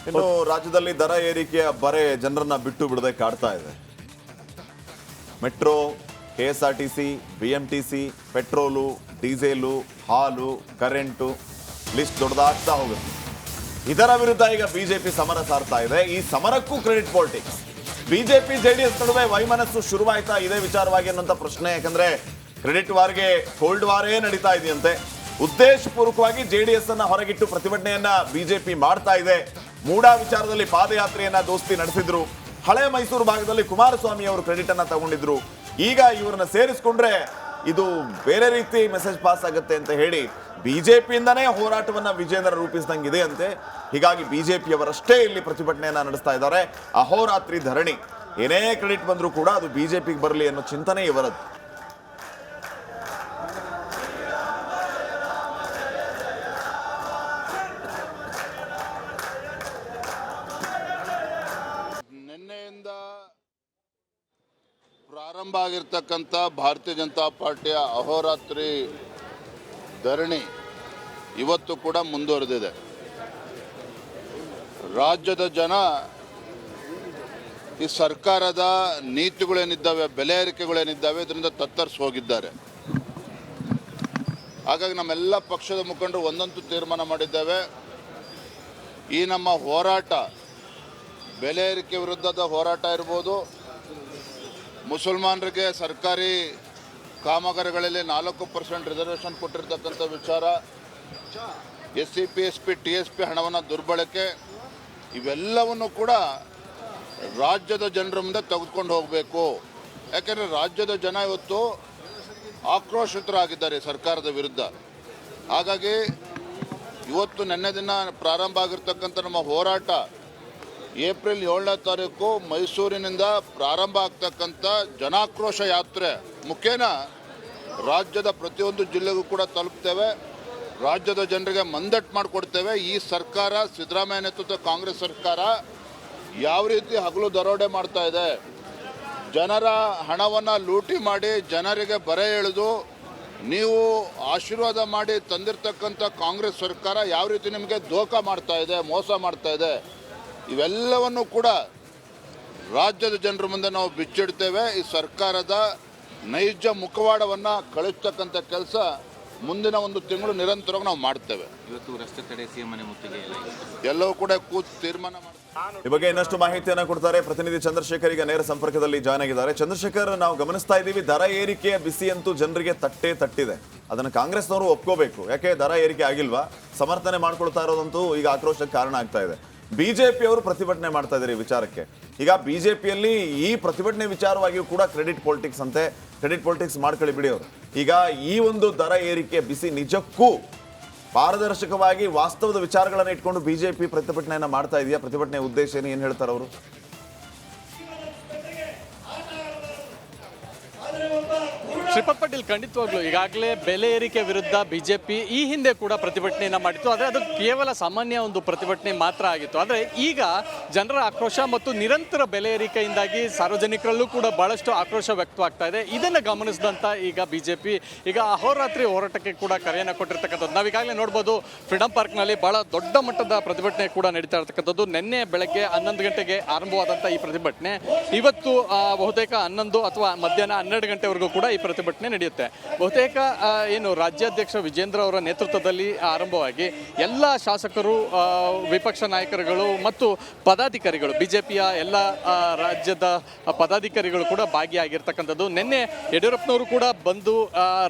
ಇನ್ನು ರಾಜ್ಯದಲ್ಲಿ ದರ ಏರಿಕೆಯ ಬರೆ ಜನರನ್ನ ಬಿಟ್ಟು ಬಿಡದೆ ಕಾಡ್ತಾ ಇದೆ. Metro, KSRTC, BMTC, petrol, diesel, ಹಾಲು, ಕರೆಂಟು, ಲಿಸ್ಟ್ ದೊಡ್ಡದಾಗ್ತಾ ಹೋಗುತ್ತೆ. ಇದರ ವಿರುದ್ಧ ಈಗ ಬಿಜೆಪಿ ಸಮರ ಸಾರ್ತಾ ಇದೆ. ಈ ಸಮರಕ್ಕೂ ಕ್ರೆಡಿಟ್ ಪಾಲಿಟಿಕ್ಸ್. ಬಿಜೆಪಿ ಜೆಡಿಎಸ್ ನಡುವೆ ವೈಮನಸ್ಸು ಶುರುವಾಯ್ತಾ ಇದೇ ವಿಚಾರವಾಗಿ ಅನ್ನೋಂಥ ಪ್ರಶ್ನೆ. ಯಾಕಂದ್ರೆ ಕ್ರೆಡಿಟ್ ವಾರ್ಗೆ ಕೋಲ್ಡ್ ವಾರೇ ನಡೀತಾ ಇದೆಯಂತೆ. ಉದ್ದೇಶಪೂರ್ವಕವಾಗಿ ಜೆಡಿಎಸ್ ಅನ್ನ ಹೊರಗಿಟ್ಟು ಪ್ರತಿಭಟನೆಯನ್ನ ಬಿಜೆಪಿ ಮಾಡ್ತಾ ಇದೆ. ಮೂಡಾ ವಿಚಾರದಲ್ಲಿ ಪಾದಯಾತ್ರೆಯನ್ನ ದೋಸ್ತಿ ನಡೆಸಿದ್ರು. ಹಳೆ ಮೈಸೂರು ಭಾಗದಲ್ಲಿ ಕುಮಾರಸ್ವಾಮಿ ಅವರು ಕ್ರೆಡಿಟ್ ಅನ್ನ ತಗೊಂಡಿದ್ರು. ಈಗ ಇವರನ್ನ ಸೇರಿಸ್ಕೊಂಡ್ರೆ ಇದು ಬೇರೆ ರೀತಿ ಮೆಸೇಜ್ ಪಾಸ್ ಆಗುತ್ತೆ ಅಂತ ಹೇಳಿ ಬಿಜೆಪಿಯಿಂದನೇ ಹೋರಾಟವನ್ನ ವಿಜೇಂದ್ರ ರೂಪಿಸಿದಂಗಿದೆ ಅಂತೆ. ಹೀಗಾಗಿ ಬಿಜೆಪಿಯವರಷ್ಟೇ ಇಲ್ಲಿ ಪ್ರತಿಭಟನೆಯನ್ನ ನಡೆಸ್ತಾ ಇದ್ದಾರೆ. ಅಹೋರಾತ್ರಿ ಧರಣಿ. ಏನೇ ಕ್ರೆಡಿಟ್ ಬಂದರೂ ಕೂಡ ಅದು ಬಿಜೆಪಿಗೆ ಬರಲಿ ಅನ್ನೋ ಚಿಂತನೆ ಇವರದ್ದು. ನಿನ್ನೆಯಿಂದ ಪ್ರಾರಂಭ ಆಗಿರ್ತಕ್ಕಂಥ ಭಾರತೀಯ ಜನತಾ ಪಾರ್ಟಿಯ ಅಹೋರಾತ್ರಿ ಧರಣಿ ಇವತ್ತು ಕೂಡ ಮುಂದುವರೆದಿದೆ. ರಾಜ್ಯದ ಜನ ಈ ಸರ್ಕಾರದ ನೀತಿಗಳೇನಿದ್ದಾವೆ, ಬೆಲೆ ಏರಿಕೆಗಳೇನಿದ್ದಾವೆ, ಇದರಿಂದ ತತ್ತರಿಸಿ ಹೋಗಿದ್ದಾರೆ. ಹಾಗಾಗಿ ನಮ್ಮೆಲ್ಲ ಪಕ್ಷದ ಮುಖಂಡರು ಒಂದಂತೂ ತೀರ್ಮಾನ ಮಾಡಿದ್ದೇವೆ, ಈ ನಮ್ಮ ಹೋರಾಟ ಬೆಲೆ ಏರಿಕೆ ವಿರುದ್ಧದ ಹೋರಾಟ ಇರ್ಬೋದು, ಮುಸಲ್ಮಾನರಿಗೆ ಸರ್ಕಾರಿ ಕಾಮಗಾರಿಗಳಲ್ಲಿ 4% ರಿಸರ್ವೇಷನ್ ಕೊಟ್ಟಿರ್ತಕ್ಕಂಥ ವಿಚಾರ, SC, PSP, TSP ಹಣವನ್ನು ದುರ್ಬಳಕೆ, ಇವೆಲ್ಲವನ್ನು ಕೂಡ ರಾಜ್ಯದ ಜನರ ಮುಂದೆ ತೆಗೆದುಕೊಂಡು ಹೋಗಬೇಕು. ಯಾಕೆಂದರೆ ರಾಜ್ಯದ ಜನ ಇವತ್ತು ಆಕ್ರೋಶಿತರಾಗಿದ್ದಾರೆ ಸರ್ಕಾರದ ವಿರುದ್ಧ. ಹಾಗಾಗಿ ಇವತ್ತು ನಿನ್ನೆ ದಿನ ಪ್ರಾರಂಭ ಆಗಿರ್ತಕ್ಕಂಥ ನಮ್ಮ ಹೋರಾಟ ಏಪ್ರಿಲ್ 7ನೇ ತಾರೀಕು ಮೈಸೂರಿನಿಂದ ಪ್ರಾರಂಭ ಆಗ್ತಕ್ಕಂಥ ಜನಾಕ್ರೋಶ ಯಾತ್ರೆ ಮುಖೇನ ರಾಜ್ಯದ ಪ್ರತಿಯೊಂದು ಜಿಲ್ಲೆಗೂ ಕೂಡ ತಲುಪ್ತೇವೆ. ರಾಜ್ಯದ ಜನರಿಗೆ ಮಂದಟ್ಟು ಮಾಡಿಕೊಡ್ತೇವೆ. ಈ ಸರ್ಕಾರ, ಸಿದ್ದರಾಮಯ್ಯ ನೇತೃತ್ವದ ಕಾಂಗ್ರೆಸ್ ಸರ್ಕಾರ ಯಾವ ರೀತಿ ಹಗಲು ದರೋಡೆ ಮಾಡ್ತಾ ಇದೆ, ಜನರ ಹಣವನ್ನು ಲೂಟಿ ಮಾಡಿ ಜನರಿಗೆ ಬರೆ ಎಳೆದು ನೀವು ಆಶೀರ್ವಾದ ಮಾಡಿ ತಂದಿರತಕ್ಕಂಥ ಕಾಂಗ್ರೆಸ್ ಸರ್ಕಾರ ಯಾವ ರೀತಿ ನಿಮಗೆ ದೋಖ ಮಾಡ್ತಾ ಇದೆ, ಮೋಸ ಮಾಡ್ತಾ ಇದೆ, ಇವೆಲ್ಲವನ್ನು ಕೂಡ ರಾಜ್ಯದ ಜನರ ಮುಂದೆ ನಾವು ಬಿಚ್ಚಿಡ್ತೇವೆ. ಈ ಸರ್ಕಾರದ ನೈಜ ಮುಖವಾಡವನ್ನು ಕಳಿಸ್ತಕ್ಕಂಥ ಕೆಲಸ ಮುಂದಿನ ಒಂದು ತಿಂಗಳು ನಿರಂತರವಾಗಿ ನಾವು ಮಾಡ್ತೇವೆ. ಇವತ್ತು ರಸ್ತೆ ತಡೆ ಸಿಎಂ ಮನೆ ಮುತ್ತಿಗೆ ಎಲ್ಲವೂ ಕೂಡ ಕೂತು ತೀರ್ಮಾನ ಮಾಡ್ತೇವೆ. ಈ ಬಗ್ಗೆ ಇನ್ನಷ್ಟು ಮಾಹಿತಿಯನ್ನು ಕೊಡ್ತಾರೆ ಪ್ರತಿನಿಧಿ ಚಂದ್ರಶೇಖರ್. ಈಗ ನೇರ ಸಂಪರ್ಕದಲ್ಲಿ ಜಾಯ್ನ್ ಆಗಿದ್ದಾರೆ. ಚಂದ್ರಶೇಖರ್, ನಾವು ಗಮನಿಸ್ತಾ ಇದ್ದೀವಿ, ದರ ಏರಿಕೆಯ ಬಿಸಿ ಅಂತೂ ಜನರಿಗೆ ತಟ್ಟಿದೆ. ಅದನ್ನು ಕಾಂಗ್ರೆಸ್ನವರು ಒಪ್ಕೋಬೇಕು. ಯಾಕೆ ದರ ಏರಿಕೆ ಆಗಿಲ್ವಾ, ಸಮರ್ಥನೆ ಮಾಡ್ಕೊಳ್ತಾ ಇರೋದಂತೂ ಈಗ ಆಕ್ರೋಶಕ್ಕೆ ಕಾರಣ ಆಗ್ತಾ ಇದೆ. ಬಿಜೆಪಿಯವರು ಪ್ರತಿಭಟನೆ ಮಾಡ್ತಾ ಇದ್ದಾರೆ ಈ ವಿಚಾರಕ್ಕೆ. ಈಗ ಬಿಜೆಪಿಯಲ್ಲಿ ಈ ಪ್ರತಿಭಟನೆ ವಿಚಾರವಾಗಿಯೂ ಕೂಡ ಕ್ರೆಡಿಟ್ ಪಾಲಿಟಿಕ್ಸ್ ಅಂತೆ. ಕ್ರೆಡಿಟ್ ಪಾಲಿಟಿಕ್ಸ್ ಮಾಡ್ಕೊಳ್ಳಿ ಬಿಡಿ ಅವರು. ಈಗ ಈ ಒಂದು ದರ ಏರಿಕೆ ಬಿಸಿ ನಿಜಕ್ಕೂ ಪಾರದರ್ಶಕವಾಗಿ ವಾಸ್ತವದ ವಿಚಾರಗಳನ್ನು ಇಟ್ಕೊಂಡು ಬಿಜೆಪಿ ಪ್ರತಿಭಟನೆಯನ್ನ ಮಾಡ್ತಾ ಇದೆಯಾ? ಪ್ರತಿಭಟನೆ ಉದ್ದೇಶ ಏನು ಹೇಳ್ತಾರೆ ಅವರು? ಶ್ರೀಪದ್ ಪಾಟೀಲ್, ಖಂಡಿತವಾಗ್ಲು ಈಗಾಗಲೇ ಬೆಲೆ ಏರಿಕೆ ವಿರುದ್ಧ ಬಿಜೆಪಿ ಈ ಹಿಂದೆ ಕೂಡ ಪ್ರತಿಭಟನೆಯನ್ನು ಮಾಡಿತ್ತು. ಆದರೆ ಅದು ಕೇವಲ ಸಾಮಾನ್ಯ ಒಂದು ಪ್ರತಿಭಟನೆ ಮಾತ್ರ ಆಗಿತ್ತು. ಆದರೆ ಈಗ ಜನರ ಆಕ್ರೋಶ ಮತ್ತು ನಿರಂತರ ಬೆಲೆ ಏರಿಕೆಯಿಂದಾಗಿ ಸಾರ್ವಜನಿಕರಲ್ಲೂ ಕೂಡ ಬಹಳಷ್ಟು ಆಕ್ರೋಶ ವ್ಯಕ್ತವಾಗ್ತಾ ಇದೆ. ಇದನ್ನು ಗಮನಿಸಿದಂಥ ಈಗ ಬಿಜೆಪಿ ಈಗ ಅಹೋರಾತ್ರಿ ಹೋರಾಟಕ್ಕೆ ಕೂಡ ಕರೆಯನ್ನು ಕೊಟ್ಟಿರ್ತಕ್ಕಂಥದ್ದು ನಾವೀಗಾಗಲೇ ನೋಡ್ಬೋದು. ಫ್ರೀಡಂ ಪಾರ್ಕ್ನಲ್ಲಿ ಬಹಳ ದೊಡ್ಡ ಮಟ್ಟದ ಪ್ರತಿಭಟನೆ ಕೂಡ ನಡೀತಾ ಇರ್ತಕ್ಕಂಥದ್ದು. ನಿನ್ನೆ ಬೆಳಗ್ಗೆ 11 ಗಂಟೆಗೆ ಆರಂಭವಾದಂಥ ಈ ಪ್ರತಿಭಟನೆ ಇವತ್ತು ಬಹುತೇಕ 11 ಅಥವಾ ಮಧ್ಯಾಹ್ನ 12 ಗಂಟೆವರೆಗೂ ಕೂಡ ಈ ಪ್ರತಿಭಟನೆ ನಡೆಯುತ್ತೆ. ಬಹುತೇಕ ಏನು ರಾಜ್ಯಾಧ್ಯಕ್ಷ ವಿಜೇಂದ್ರ ಅವರ ನೇತೃತ್ವದಲ್ಲಿ ಆರಂಭವಾಗಿ ಎಲ್ಲ ಶಾಸಕರು, ವಿಪಕ್ಷ ನಾಯಕರುಗಳು ಮತ್ತು ಪದಾಧಿಕಾರಿಗಳು, ಬಿಜೆಪಿಯ ಎಲ್ಲ ರಾಜ್ಯದ ಪದಾಧಿಕಾರಿಗಳು ಕೂಡ ಭಾಗಿಯಾಗಿರ್ತಕ್ಕಂಥದ್ದು. ನಿನ್ನೆ ಯಡಿಯೂರಪ್ಪನವರು ಕೂಡ ಬಂದು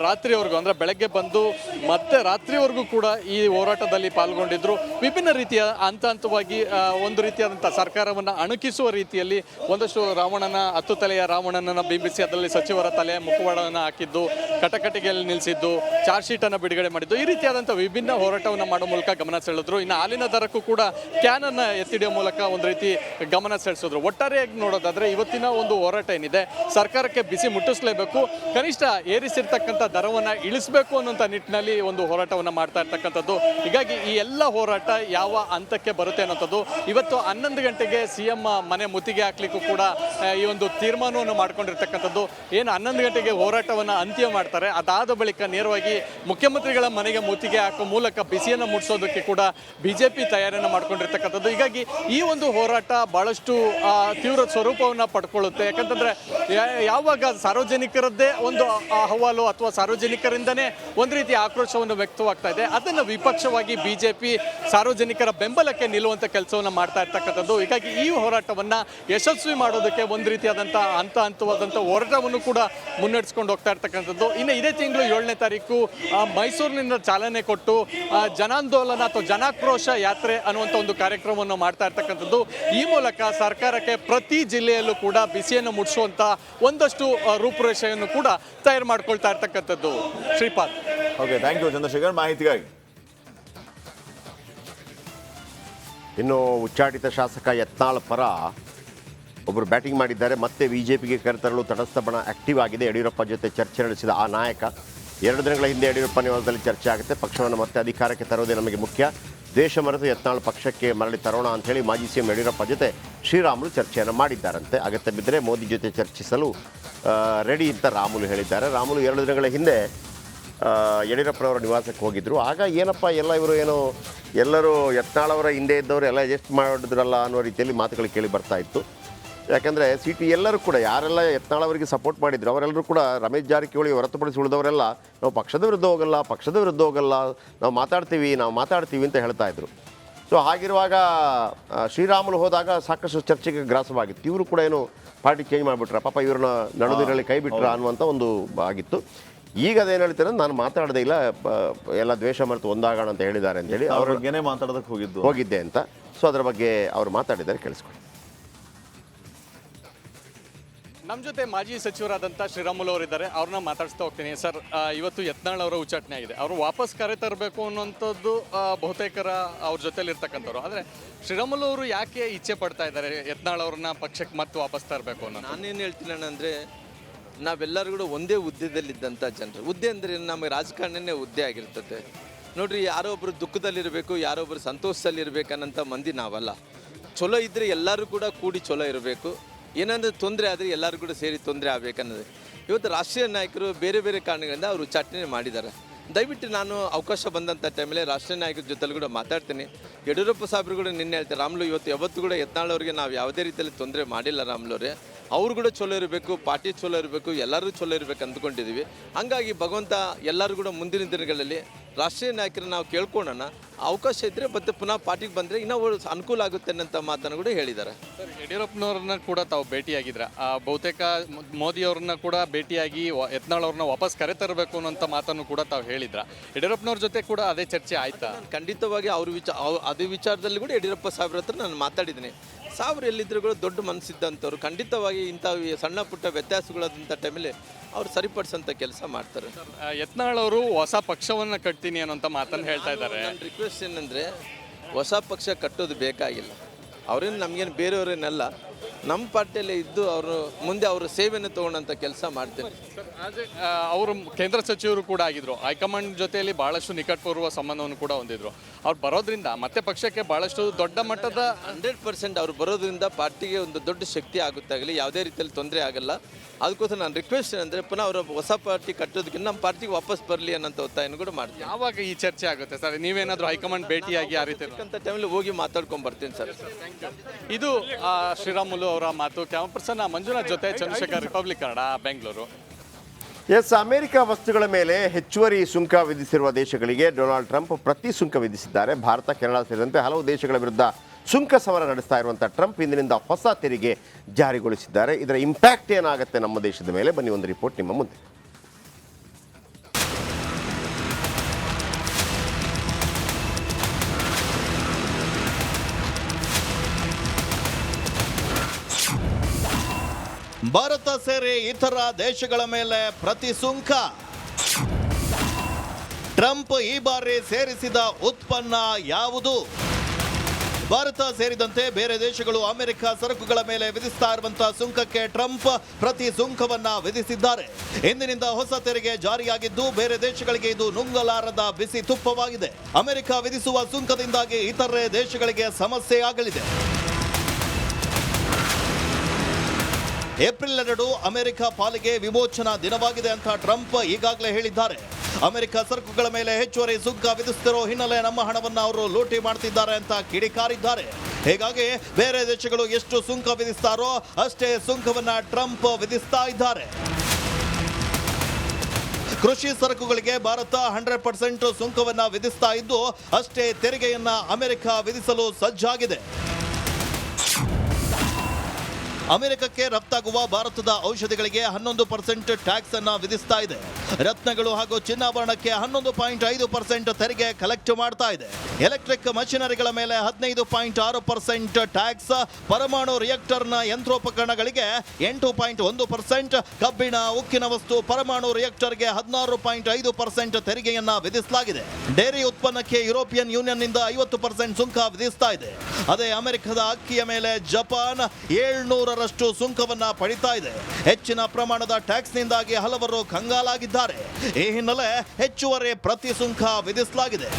ರಾತ್ರಿವರೆಗೂ, ಅಂದರೆ ಬೆಳಗ್ಗೆ ಬಂದು ಮತ್ತೆ ರಾತ್ರಿವರೆಗೂ ಕೂಡ ಈ ಹೋರಾಟದಲ್ಲಿ ಪಾಲ್ಗೊಂಡಿದ್ರು. ವಿಭಿನ್ನ ರೀತಿಯ ಹಂತವಾಗಿ ಒಂದು ರೀತಿಯಾದಂಥ ಸರ್ಕಾರವನ್ನು ಅಣುಕಿಸುವ ರೀತಿಯಲ್ಲಿ ಒಂದಷ್ಟು ರಾವಣನ 10 ತಲೆಯ ರಾವಣನನ್ನು ಬಿಂಬಿಸಿ ಅದರಲ್ಲಿ ಸಚಿವರ ತಲೆ ಮುಖವಾಡವನ್ನು ಹಾಕಿದ್ದು, ಕಟಕಟಿಗೆಯಲ್ಲಿ ನಿಲ್ಲಿಸಿದ್ದು, ಚಾರ್ಜ್ ಶೀಟನ್ನು ಬಿಡುಗಡೆ ಮಾಡಿದ್ದು, ಈ ರೀತಿಯಾದಂಥ ವಿಭಿನ್ನ ಹೋರಾಟವನ್ನು ಮಾಡೋ ಮೂಲಕ ಗಮನ ಸೆಳೆದ್ರು. ಇನ್ನು ಹಾಲಿನ ದರಕ್ಕೂ ಕೂಡ ಕ್ಯಾನ್ ಅನ್ನು ಎತ್ತಿಡಿಯೋ ಮೂಲಕ ಒಂದು ರೀತಿ ಗಮನ ಸೆಳೆಸಿದ್ರು. ಒಟ್ಟಾರೆಯಾಗಿ ನೋಡೋದಾದ್ರೆ ಇವತ್ತಿನ ಒಂದು ಹೋರಾಟ ಏನಿದೆ, ಸರ್ಕಾರಕ್ಕೆ ಬಿಸಿ ಮುಟ್ಟಿಸಲೇಬೇಕು, ಕನಿಷ್ಠ ಏರಿಸಿರ್ತಕ್ಕಂಥ ದರವನ್ನು ಇಳಿಸಬೇಕು ಅನ್ನೋಂಥ ನಿಟ್ಟಿನಲ್ಲಿ ಒಂದು ಹೋರಾಟವನ್ನು ಮಾಡ್ತಾ ಇರ್ತಕ್ಕಂಥದ್ದು. ಹೀಗಾಗಿ ಈ ಎಲ್ಲ ಹೋರಾಟ ಯಾವ ಹಂತಕ್ಕೆ ಬರುತ್ತೆ ಅನ್ನೋಂಥದ್ದು ಇವತ್ತು 11 ಗಂಟೆಗೆ ಸಿಎಂ ಮನೆ ಮುತ್ತಿಗೆ ಹಾಕ್ಲಿಕ್ಕೂ ಕೂಡ ಈ ಒಂದು ತೀರ್ಮಾನವನ್ನು ಮಾಡ್ಕೊಂಡಿರ್ತಕ್ಕಂಥದ್ದು. ಏನು 11 ಗಂಟೆಗೆ ಹೋರಾಟ ಹೋರಾಟವನ್ನು ಅಂತ್ಯ ಮಾಡ್ತಾರೆ. ಅದಾದ ಬಳಿಕ ನೇರವಾಗಿ ಮುಖ್ಯಮಂತ್ರಿಗಳ ಮನೆಗೆ ಮುತ್ತಿಗೆ ಹಾಕೋ ಮೂಲಕ ಬಿಸಿಯನ್ನು ಮುಟ್ಟಿಸೋದಕ್ಕೆ ಕೂಡ ಬಿಜೆಪಿ ತಯಾರಿಯನ್ನು ಮಾಡ್ಕೊಂಡಿರ್ತಕ್ಕಂಥದ್ದು. ಹೀಗಾಗಿ ಈ ಒಂದು ಹೋರಾಟ ಬಹಳಷ್ಟು ತೀವ್ರ ಸ್ವರೂಪವನ್ನು ಪಡ್ಕೊಳ್ಳುತ್ತೆ. ಯಾಕಂತಂದ್ರೆ ಯಾವಾಗ ಸಾರ್ವಜನಿಕರದ್ದೇ ಒಂದು ಅಹವಾಲು ಅಥವಾ ಸಾರ್ವಜನಿಕರಿಂದನೇ ಒಂದು ರೀತಿಯ ಆಕ್ರೋಶವನ್ನು ವ್ಯಕ್ತವಾಗ್ತಾ ಇದೆ, ಅದನ್ನು ವಿಪಕ್ಷವಾಗಿ ಬಿಜೆಪಿ ಸಾರ್ವಜನಿಕರ ಬೆಂಬಲಕ್ಕೆ ನಿಲ್ಲುವಂಥ ಕೆಲಸವನ್ನು ಮಾಡ್ತಾ ಇರ್ತಕ್ಕಂಥದ್ದು. ಹೀಗಾಗಿ ಈ ಹೋರಾಟವನ್ನು ಯಶಸ್ವಿ ಮಾಡೋದಕ್ಕೆ ಒಂದು ರೀತಿಯಾದಂಥ ಹಂತವಾದಂಥ ಹೋರಾಟವನ್ನು ಕೂಡ ಮುನ್ನಡೆಸ್ಕೊಂಡು ಹೋಗ್ತಾ ಇರ್ತಕ್ಕಂಥದ್ದು. ಇನ್ನು ಇದೇ ತಿಂಗಳು 7ನೇ ತಾರೀಕು ಮೈಸೂರಿನಿಂದ ಚಾಲನೆ ಕೊಟ್ಟು ಜನಾಂದೋಲನ ಅಥವಾ ಜನಾಕ್ರೋಶ ಯಾತ್ರೆ ಅನ್ನುವಂಥ ಒಂದು ಕಾರ್ಯಕ್ರಮವನ್ನು ಮಾಡ್ತಾ ಇರ್ತಕ್ಕಂಥದ್ದು. ಈ ಮೂಲಕ ಸರ್ಕಾರಕ್ಕೆ ಪ್ರತಿ ಜಿಲ್ಲೆಯಲ್ಲೂ ಕೂಡ ಬಿಸಿಯನ್ನು ಮುಟ್ಟಿಸುವಂಥ ಒಂದಷ್ಟು ರೂಪುರೇಷೆಯನ್ನು ಕೂಡ ತಯಾರು ಮಾಡ್ಕೊಳ್ತಾ ಇರ್ತಕ್ಕಂಥದ್ದು. Shripad. Okay, thank you Chandrashekhar ಮಾಹಿತಿಗಾಗಿ. ಇನ್ನು ಉಚ್ಚಾಟಿತ ಶಾಸಕ ಯತ್ನಾಳ್ ಪರ ಒಬ್ಬರು ಬ್ಯಾಟಿಂಗ್ ಮಾಡಿದ್ದಾರೆ. ಮತ್ತೆ ಬಿಜೆಪಿಗೆ ಕರೆತರಲು ತಟಸ್ಥ ಬಣ ಆಕ್ಟಿವ್ ಆಗಿದೆ. ಯಡಿಯೂರಪ್ಪ ಜೊತೆ ಚರ್ಚೆ ನಡೆಸಿದ ಆ ನಾಯಕ 2 ದಿನಗಳ ಹಿಂದೆ ಯಡಿಯೂರಪ್ಪ ನಿವಾಸದಲ್ಲಿ ಚರ್ಚೆ ಆಗುತ್ತೆ. ಪಕ್ಷವನ್ನು ಮತ್ತೆ ಅಧಿಕಾರಕ್ಕೆ ತರುವುದೇ ನಮಗೆ ಮುಖ್ಯ, ದ್ವೇಷ ಮರೆತು ಯತ್ನಾಳ್ ಪಕ್ಷಕ್ಕೆ ಮರಳಿ ತರೋಣ ಅಂತ ಹೇಳಿ ಮಾಜಿ ಸಿಎಂ ಯಡಿಯೂರಪ್ಪ ಜೊತೆ ಶ್ರೀರಾಮುಲು ಚರ್ಚೆಯನ್ನು ಮಾಡಿದ್ದಾರಂತೆ. ಅಗತ್ಯ ಬಿದ್ದರೆ ಮೋದಿ ಜೊತೆ ಚರ್ಚಿಸಲು ರೆಡಿ ಅಂತ ರಾಮುಲು ಹೇಳಿದ್ದಾರೆ. ರಾಮುಲು 2 ದಿನಗಳ ಹಿಂದೆ ಯಡಿಯೂರಪ್ಪನವರ ನಿವಾಸಕ್ಕೆ ಹೋಗಿದ್ದರು. ಆಗ ಏನಪ್ಪ ಇವರು ಎಲ್ಲರೂ ಯತ್ನಾಳವರ ಹಿಂದೆ ಇದ್ದವರು ಎಲ್ಲ ಅಡ್ಜಸ್ಟ್ ಮಾಡಿದ್ರಲ್ಲ ಅನ್ನೋ ರೀತಿಯಲ್ಲಿ ಮಾತುಗಳು ಕೇಳಿ ಬರ್ತಾ ಇತ್ತು. ಯಾಕಂದರೆ ಸಿಟಿ ಎಲ್ಲರೂ ಕೂಡ ಯಾರೆಲ್ಲ ಯತ್ನಾಳವರಿಗೆ ಸಪೋರ್ಟ್ ಮಾಡಿದ್ರು ಅವರೆಲ್ಲರೂ ಕೂಡ ರಮೇಶ್ ಜಾರಕಿಹೊಳಿ ಹೊರತುಪಡಿಸಿ ಉಳಿದವರೆಲ್ಲ ನಾವು ಪಕ್ಷದ ವಿರುದ್ಧ ಹೋಗಲ್ಲ, ನಾವು ಮಾತಾಡ್ತೀವಿ ಅಂತ ಹೇಳ್ತಾ ಇದ್ರು. ಸೊ ಹಾಗಿರುವಾಗ ಶ್ರೀರಾಮುಲು ಹೋದಾಗ ಸಾಕಷ್ಟು ಚರ್ಚೆಗೆ ಗ್ರಾಸವಾಗಿತ್ತು. ಇವರು ಕೂಡ ಏನು ಪಾರ್ಟಿ ಚೇಂಜ್ ಮಾಡಿಬಿಟ್ರ, ಪಾಪ ಇವ್ರನ್ನ ನಡುದಿನಲ್ಲಿ ಕೈ ಬಿಟ್ರ ಅನ್ನುವಂಥ ಒಂದು ಆಗಿತ್ತು. ಈಗ ಅದೇನು ಹೇಳ್ತಾರೆ, ನಾನು ಮಾತಾಡದೇ ಇಲ್ಲ, ಎಲ್ಲ ದ್ವೇಷ ಮರೆತು ಒಂದಾಗೋಣ ಅಂತ ಹೇಳಿದ್ದಾರೆ ಅಂತೇಳಿ ಅವ್ರಿಗೇನೆ ಮಾತಾಡೋದಕ್ಕೆ ಹೋಗಿದ್ದೆ ಅಂತ. ಸೊ ಅದರ ಬಗ್ಗೆ ಅವರು ಮಾತಾಡಿದ್ದಾರೆ, ಕೇಳಿಸ್ಕೊಳ್ಳಿ. ನಮ್ಮ ಜೊತೆ ಮಾಜಿ ಸಚಿವರಾದಂಥ ಶ್ರೀರಾಮುಲು ಅವರಿದ್ದಾರೆ, ಅವ್ರನ್ನ ಮಾತಾಡಿಸ್ತಾ ಹೋಗ್ತೀನಿ. ಸರ್, ಇವತ್ತು ಯತ್ನಾಳ್ ಅವರ ಉಚ್ಚಾಟನೆ ಆಗಿದೆ. ಅವರು ವಾಪಸ್ ಕರೆ ತರಬೇಕು ಅನ್ನೋಂಥದ್ದು ಬಹುತೇಕರ ಅವ್ರ ಜೊತೆಲಿ ಇರ್ತಕ್ಕಂಥವ್ರು. ಆದರೆ ಶ್ರೀರಾಮುಲು ಅವರು ಯಾಕೆ ಇಚ್ಛೆ ಪಡ್ತಾ ಇದ್ದಾರೆ ಯತ್ನಾಳ್ ಅವ್ರನ್ನ ಪಕ್ಷಕ್ಕೆ ಮತ್ತೆ ವಾಪಸ್ ತರಬೇಕು ಅನ್ನೋ? ನಾನೇನು ಹೇಳ್ತೀನಿ ಅಂದರೆ, ನಾವೆಲ್ಲರೂ ಕೂಡ ಒಂದೇ ಹುದ್ದೆದಲ್ಲಿದ್ದಂಥ ಜನರು. ಹುದ್ದೆ ಅಂದರೆ ನಮಗೆ ರಾಜಕಾರಣನೇ ಹುದ್ದೆ ಆಗಿರ್ತದೆ ನೋಡ್ರಿ. ಯಾರೋ ಒಬ್ಬರು ದುಃಖದಲ್ಲಿರಬೇಕು, ಯಾರೋ ಒಬ್ಬರು ಸಂತೋಷದಲ್ಲಿರ್ಬೇಕನ್ನಂಥ ಮಂದಿ ನಾವಲ್ಲ. ಚಲೋ ಇದ್ದರೆ ಎಲ್ಲರೂ ಕೂಡ ಕೂಡಿ ಚಲೋ ಇರಬೇಕು. ಏನಂದ್ರೆ ತೊಂದರೆ ಆದರೆ ಎಲ್ಲರೂ ಕೂಡ ಸೇರಿ ತೊಂದರೆ ಆಗಬೇಕನ್ನೋದು. ಇವತ್ತು ರಾಷ್ಟ್ರೀಯ ನಾಯಕರು ಬೇರೆ ಬೇರೆ ಕಾರಣಗಳಿಂದ ಅವರು ಉಚ್ಚಾಟನೆ ಮಾಡಿದ್ದಾರೆ. ದಯವಿಟ್ಟು ನಾನು ಅವಕಾಶ ಬಂದಂಥ ಟೈಮಲ್ಲಿ ರಾಷ್ಟ್ರೀಯ ನಾಯಕರ ಜೊತೆಲಿ ಕೂಡ ಮಾತಾಡ್ತೀನಿ. ಯಡಿಯೂರಪ್ಪ ಸಾಹೇಬರು ಕೂಡ ನಿನ್ನೆ ಹೇಳ್ತಾರೆ, ರಾಮುಲು ಇವತ್ತು ಯಾವತ್ತೂ ಕೂಡ ಯತ್ನಾಳ್ ಅವರಿಗೆ ನಾವು ಯಾವುದೇ ರೀತಿಯಲ್ಲಿ ತೊಂದರೆ ಮಾಡಿಲ್ಲ. ರಾಮುಲು ಅವರೇ ಅವರು ಕೂಡ ಚಲೋ ಇರಬೇಕು, ಪಾರ್ಟಿ ಚಲೋ ಇರಬೇಕು, ಎಲ್ಲರೂ ಚಲೋ ಇರಬೇಕು ಅಂದ್ಕೊಂಡಿದ್ದೀವಿ. ಹಂಗಾಗಿ ಭಗವಂತ ಎಲ್ಲರೂ ಕೂಡ ಮುಂದಿನ ದಿನಗಳಲ್ಲಿ ರಾಷ್ಟ್ರೀಯ ನಾಯಕರು ನಾವು ಕೇಳ್ಕೊಳ್ಳೋಣ. ಅವಕಾಶ ಇದ್ದರೆ ಮತ್ತೆ ಪುನಃ ಪಾರ್ಟಿಗೆ ಬಂದರೆ ಇನ್ನೂ ಅನುಕೂಲ ಆಗುತ್ತೆ ಅನ್ನೋಂಥ ಮಾತನ್ನು ಕೂಡ ಹೇಳಿದ್ದಾರೆ. ಸರ್, ಯಡಿಯೂರಪ್ಪನವ್ರನ್ನ ಕೂಡ ತಾವು ಭೇಟಿಯಾಗಿದ್ರ, ಬಹುತೇಕ ಮೋದಿ ಅವ್ರನ್ನ ಕೂಡ ಭೇಟಿಯಾಗಿ ಯತ್ನಾಳ್ ಅವ್ರನ್ನ ವಾಪಸ್ ಕರೆ ತರಬೇಕು ಅನ್ನೋಂಥ ಮಾತನ್ನು ಕೂಡ ತಾವು ಹೇಳಿದ್ರ. ಯಡಿಯೂರಪ್ಪನವ್ರ ಜೊತೆ ಕೂಡ ಅದೇ ಚರ್ಚೆ ಆಯ್ತಾ? ಖಂಡಿತವಾಗಿ ಅದೇ ವಿಚಾರದಲ್ಲಿ ಕೂಡ ಯಡಿಯೂರಪ್ಪ ಸಾಹೇಬ್ರ ಹತ್ರ ನಾನು ಮಾತಾಡಿದ್ದೀನಿ. ಸಾಹೇಬ್ರು ಎಲ್ಲಿದ್ದರೂ ಕೂಡ ದೊಡ್ಡ ಮನಸ್ಸಿದ್ದಂಥವ್ರು. ಖಂಡಿತವಾಗಿ ಇಂಥ ಸಣ್ಣ ಪುಟ್ಟ ವ್ಯತ್ಯಾಸಗಳಾದಂಥ ಟೈಮಲ್ಲಿ ಅವ್ರು ಸರಿಪಡಿಸೋಂಥ ಕೆಲಸ ಮಾಡ್ತಾರೆ. ಯತ್ನಾಳ್ ಅವರು ಹೊಸ ಪಕ್ಷವನ್ನು ಕಟ್ತೀನಿ ಅನ್ನೋಂಥ ಮಾತನ್ನು ಹೇಳ್ತಾ ಇದ್ದಾರೆ. ನನ್ನ ರಿಕ್ವೆಸ್ಟ್ ಏನಂದರೆ, ಹೊಸ ಪಕ್ಷ ಕಟ್ಟೋದು ಬೇಕಾಗಿಲ್ಲ. ಅವ್ರೇನು ನಮಗೇನು ಬೇರೆಯವರೇನಲ್ಲ, ನಮ್ಮ ಪಾರ್ಟಿಯಲ್ಲೇ ಇದ್ದು ಅವರು ಮುಂದೆ ಅವರ ಸೇವೆಯನ್ನು ತೊಗೊಂಡಂಥ ಕೆಲಸ ಮಾಡ್ತೇನೆ. ಅವರು ಕೇಂದ್ರ ಸಚಿವರು ಕೂಡ ಆಗಿದ್ರು. ಹೈಕಮಾಂಡ್ ಜೊತೆಯಲ್ಲಿ ಭಾಳಷ್ಟು ನಿಕಟಪೂರ್ವ ಸಂಬಂಧವನ್ನು ಕೂಡ ಹೊಂದಿದ್ರು. ಅವ್ರು ಬರೋದ್ರಿಂದ ಮತ್ತೆ ಪಕ್ಷಕ್ಕೆ ಭಾಳಷ್ಟು ದೊಡ್ಡ ಮಟ್ಟದ 100% ಅವ್ರು ಬರೋದ್ರಿಂದ ಪಾರ್ಟಿಗೆ ಒಂದು ದೊಡ್ಡ ಶಕ್ತಿ ಆಗುತ್ತಾಗಲಿ, ಯಾವುದೇ ರೀತಿಯಲ್ಲಿ ತೊಂದರೆ ಆಗಲ್ಲ. ಅದಕ್ಕೋಸ್ಕರ ನಾನು ರಿಕ್ವೆಸ್ಟ್ ಏನಂದರೆ, ಪುನಃ ಅವರ ಹೊಸ ಪಾರ್ಟಿ ಕಟ್ಟೋದಕ್ಕಿಂತ ನಮ್ಮ ಪಾರ್ಟಿಗೆ ವಾಪಸ್ ಬರಲಿ ಅನ್ನೋಂಥ ಒತ್ತಾಯನೂ ಕೂಡ ಮಾಡ್ತೀನಿ. ಯಾವಾಗ ಈ ಚರ್ಚೆ ಆಗುತ್ತೆ ಸರ್? ನೀವೇನಾದರೂ ಹೈಕಮಾಂಡ್ ಭೇಟಿಯಾಗಿ ಆ ರೀತಿ ಅಂತ ಟೈಮಲ್ಲಿ ಹೋಗಿ ಮಾತಾಡ್ಕೊಂಡು ಬರ್ತೀನಿ ಸರ್. ಇದು ಶ್ರೀರಾಮುಲು ಅವರ ಮಾತು. ಕ್ಯಾಮರಾ ಪರ್ಸನ್ ಮಂಜುನಾಥ್ ಜೊತೆ ಚಂದ್ರಶೇಖರ್, ರಿಪಬ್ಲಿಕ್ ಕನ್ನಡ, ಬೆಂಗಳೂರು. ಅಮೆರಿಕ ವಸ್ತುಗಳ ಮೇಲೆ ಹೆಚ್ಚುವರಿ ಸುಂಕ ವಿಧಿಸಿರುವ ದೇಶಗಳಿಗೆ ಡೊನಾಲ್ಡ್ ಟ್ರಂಪ್ ಪ್ರತಿ ಸುಂಕ ವಿಧಿಸಿದ್ದಾರೆ. ಭಾರತ, ಕೆನಡಾ ಸೇರಿದಂತೆ ಹಲವು ದೇಶಗಳ ವಿರುದ್ಧ ಸುಂಕ ಸಮರ ನಡೆಸ್ತಾ ಇರುವಂಥ ಟ್ರಂಪ್ ಇಂದಿನಿಂದ ಹೊಸ ತೆರಿಗೆ ಜಾರಿಗೊಳಿಸಿದ್ದಾರೆ. ಇದರ ಇಂಪ್ಯಾಕ್ಟ್ ಏನಾಗುತ್ತೆ ನಮ್ಮ ದೇಶದ ಮೇಲೆ? ಬನ್ನಿ ಒಂದು ರಿಪೋರ್ಟ್ ನಿಮ್ಮ ಮುಂದೆ. ಭಾರತ ಸೇರಿ ಇತರ ದೇಶಗಳ ಮೇಲೆ ಪ್ರತಿ ಸುಂಕ. ಟ್ರಂಪ್ ಈ ಬಾರಿ ಸೇರಿಸಿದ ಉತ್ಪನ್ನ ಯಾವುದು? ಭಾರತ ಸೇರಿದಂತೆ ಬೇರೆ ದೇಶಗಳು ಅಮೆರಿಕ ಸರಕುಗಳ ಮೇಲೆ ವಿಧಿಸ್ತಾ ಇರುವಂತಹ ಸುಂಕಕ್ಕೆ ಟ್ರಂಪ್ ಪ್ರತಿ ಸುಂಕವನ್ನ ವಿಧಿಸಿದ್ದಾರೆ. ಇಂದಿನಿಂದ ಹೊಸ ತೆರಿಗೆ ಜಾರಿಯಾಗಿದ್ದು ಬೇರೆ ದೇಶಗಳಿಗೆ ಇದು ನುಂಗಲಾರದ ಬಿಸಿ ತುಪ್ಪವಾಗಿದೆ. ಅಮೆರಿಕ ವಿಧಿಸುವ ಸುಂಕದಿಂದಾಗಿ ಇತರೆ ದೇಶಗಳಿಗೆ ಸಮಸ್ಯೆ ಆಗಲಿದೆ. ಏಪ್ರಿಲ್ 2 ಅಮೆರಿಕ ಪಾಲಿಗೆ ವಿಮೋಚನಾ ದಿನವಾಗಿದೆ ಅಂತ ಟ್ರಂಪ್ ಈಗಾಗಲೇ ಹೇಳಿದ್ದಾರೆ. ಅಮೆರಿಕ ಸರಕುಗಳ ಮೇಲೆ ಹೆಚ್ಚುವರಿ ಸುಂಕ ವಿಧಿಸುತ್ತಿರೋ ಹಿನ್ನೆಲೆ ನಮ್ಮ ಹಣವನ್ನು ಅವರು ಲೂಟಿ ಮಾಡ್ತಿದ್ದಾರೆ ಅಂತ ಕಿಡಿಕಾರಿದ್ದಾರೆ. ಹೀಗಾಗಿ ಬೇರೆ ದೇಶಗಳು ಎಷ್ಟು ಸುಂಕ ವಿಧಿಸ್ತಾರೋ ಅಷ್ಟೇ ಸುಂಕವನ್ನ ಟ್ರಂಪ್ ವಿಧಿಸ್ತಾ ಇದ್ದಾರೆ. ಕೃಷಿ ಸರಕುಗಳಿಗೆ ಭಾರತ 100% ಸುಂಕವನ್ನ ವಿಧಿಸ್ತಾ ಇದ್ದು ಅಷ್ಟೇ ತೆರಿಗೆಯನ್ನ ಅಮೆರಿಕ ವಿಧಿಸಲು ಸಜ್ಜಾಗಿದೆ. ಅಮೆರಿಕಕ್ಕೆ ರಫ್ತಾಗುವ ಭಾರತದ ಔಷಧಿಗಳಿಗೆ 11% ಟ್ಯಾಕ್ಸ್ ಅನ್ನ ವಿಧಿಸ್ತಾ ಇದೆ. ರತ್ನಗಳು ಹಾಗೂ ಚಿನ್ನಾಭರಣಕ್ಕೆ 11.5% ತೆರಿಗೆ ಕಲೆಕ್ಟ್ ಮಾಡ್ತಾ ಇದೆ. ಎಲೆಕ್ಟ್ರಿಕ್ ಮಷಿನರಿಗಳ ಮೇಲೆ 15.6% ಟ್ಯಾಕ್ಸ್, ಪರಮಾಣು ರಿಯಾಕ್ಟರ್ನ ಯಂತ್ರೋಪಕರಣಗಳಿಗೆ 8.1%, ಕಬ್ಬಿಣ, ಉಕ್ಕಿನ ವಸ್ತು, ಪರಮಾಣು ರಿಯಾಕ್ಟರ್ಗೆ 16.5% ತೆರಿಗೆಯನ್ನ ವಿಧಿಸಲಾಗಿದೆ. ಡೈರಿ ಉತ್ಪನ್ನಕ್ಕೆ ಯುರೋಪಿಯನ್ ಯೂನಿಯನ್ನಿಂದ 50% ಸುಂಕ ವಿಧಿಸ್ತಾ ಇದೆ. ಅದೇ ಅಮೆರಿಕದ ಅಕ್ಕಿಯ ಮೇಲೆ ಜಪಾನ್ 700ರಷ್ಟು ಸುಂಕವನ್ನ ಪಡಿತಾ ಇದೆ. ಹೆಚ್ಚಿನ ಪ್ರಮಾಣದ ಟ್ಯಾಕ್ಸ್ನಿಂದಾಗಿ ಹಲವರು ಕಂಗಾಲಾಗಿದ್ದಾರೆ. ಈ ಹಿನ್ನೆಲೆ ಹೆಚ್ಚುವರಿ ಪ್ರತಿ ಸುಂಕ ವಿಧಿಸಲಾಗಿದೆ.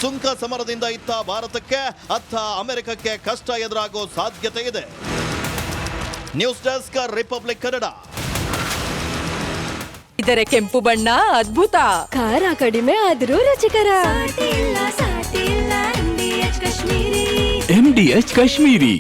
ಸುಂಕ ಸಮರದಿಂದ ಇತ್ತ ಭಾರತಕ್ಕೆ, ಅತ್ತ ಅಮೆರಿಕಕ್ಕೆ ಕಷ್ಟ ಎದುರಾಗೋ ಸಾಧ್ಯತೆ ಇದೆ. News desk, republic Kannada. ಇದರ ಕೆಂಪು ಬಣ್ಣ ಅದ್ಭುತ, ಖಾರ ಕಡಿಮೆ ಆದರೂ ರುಚಿಕರ. MDH ಕಾಶ್ಮೀರಿ.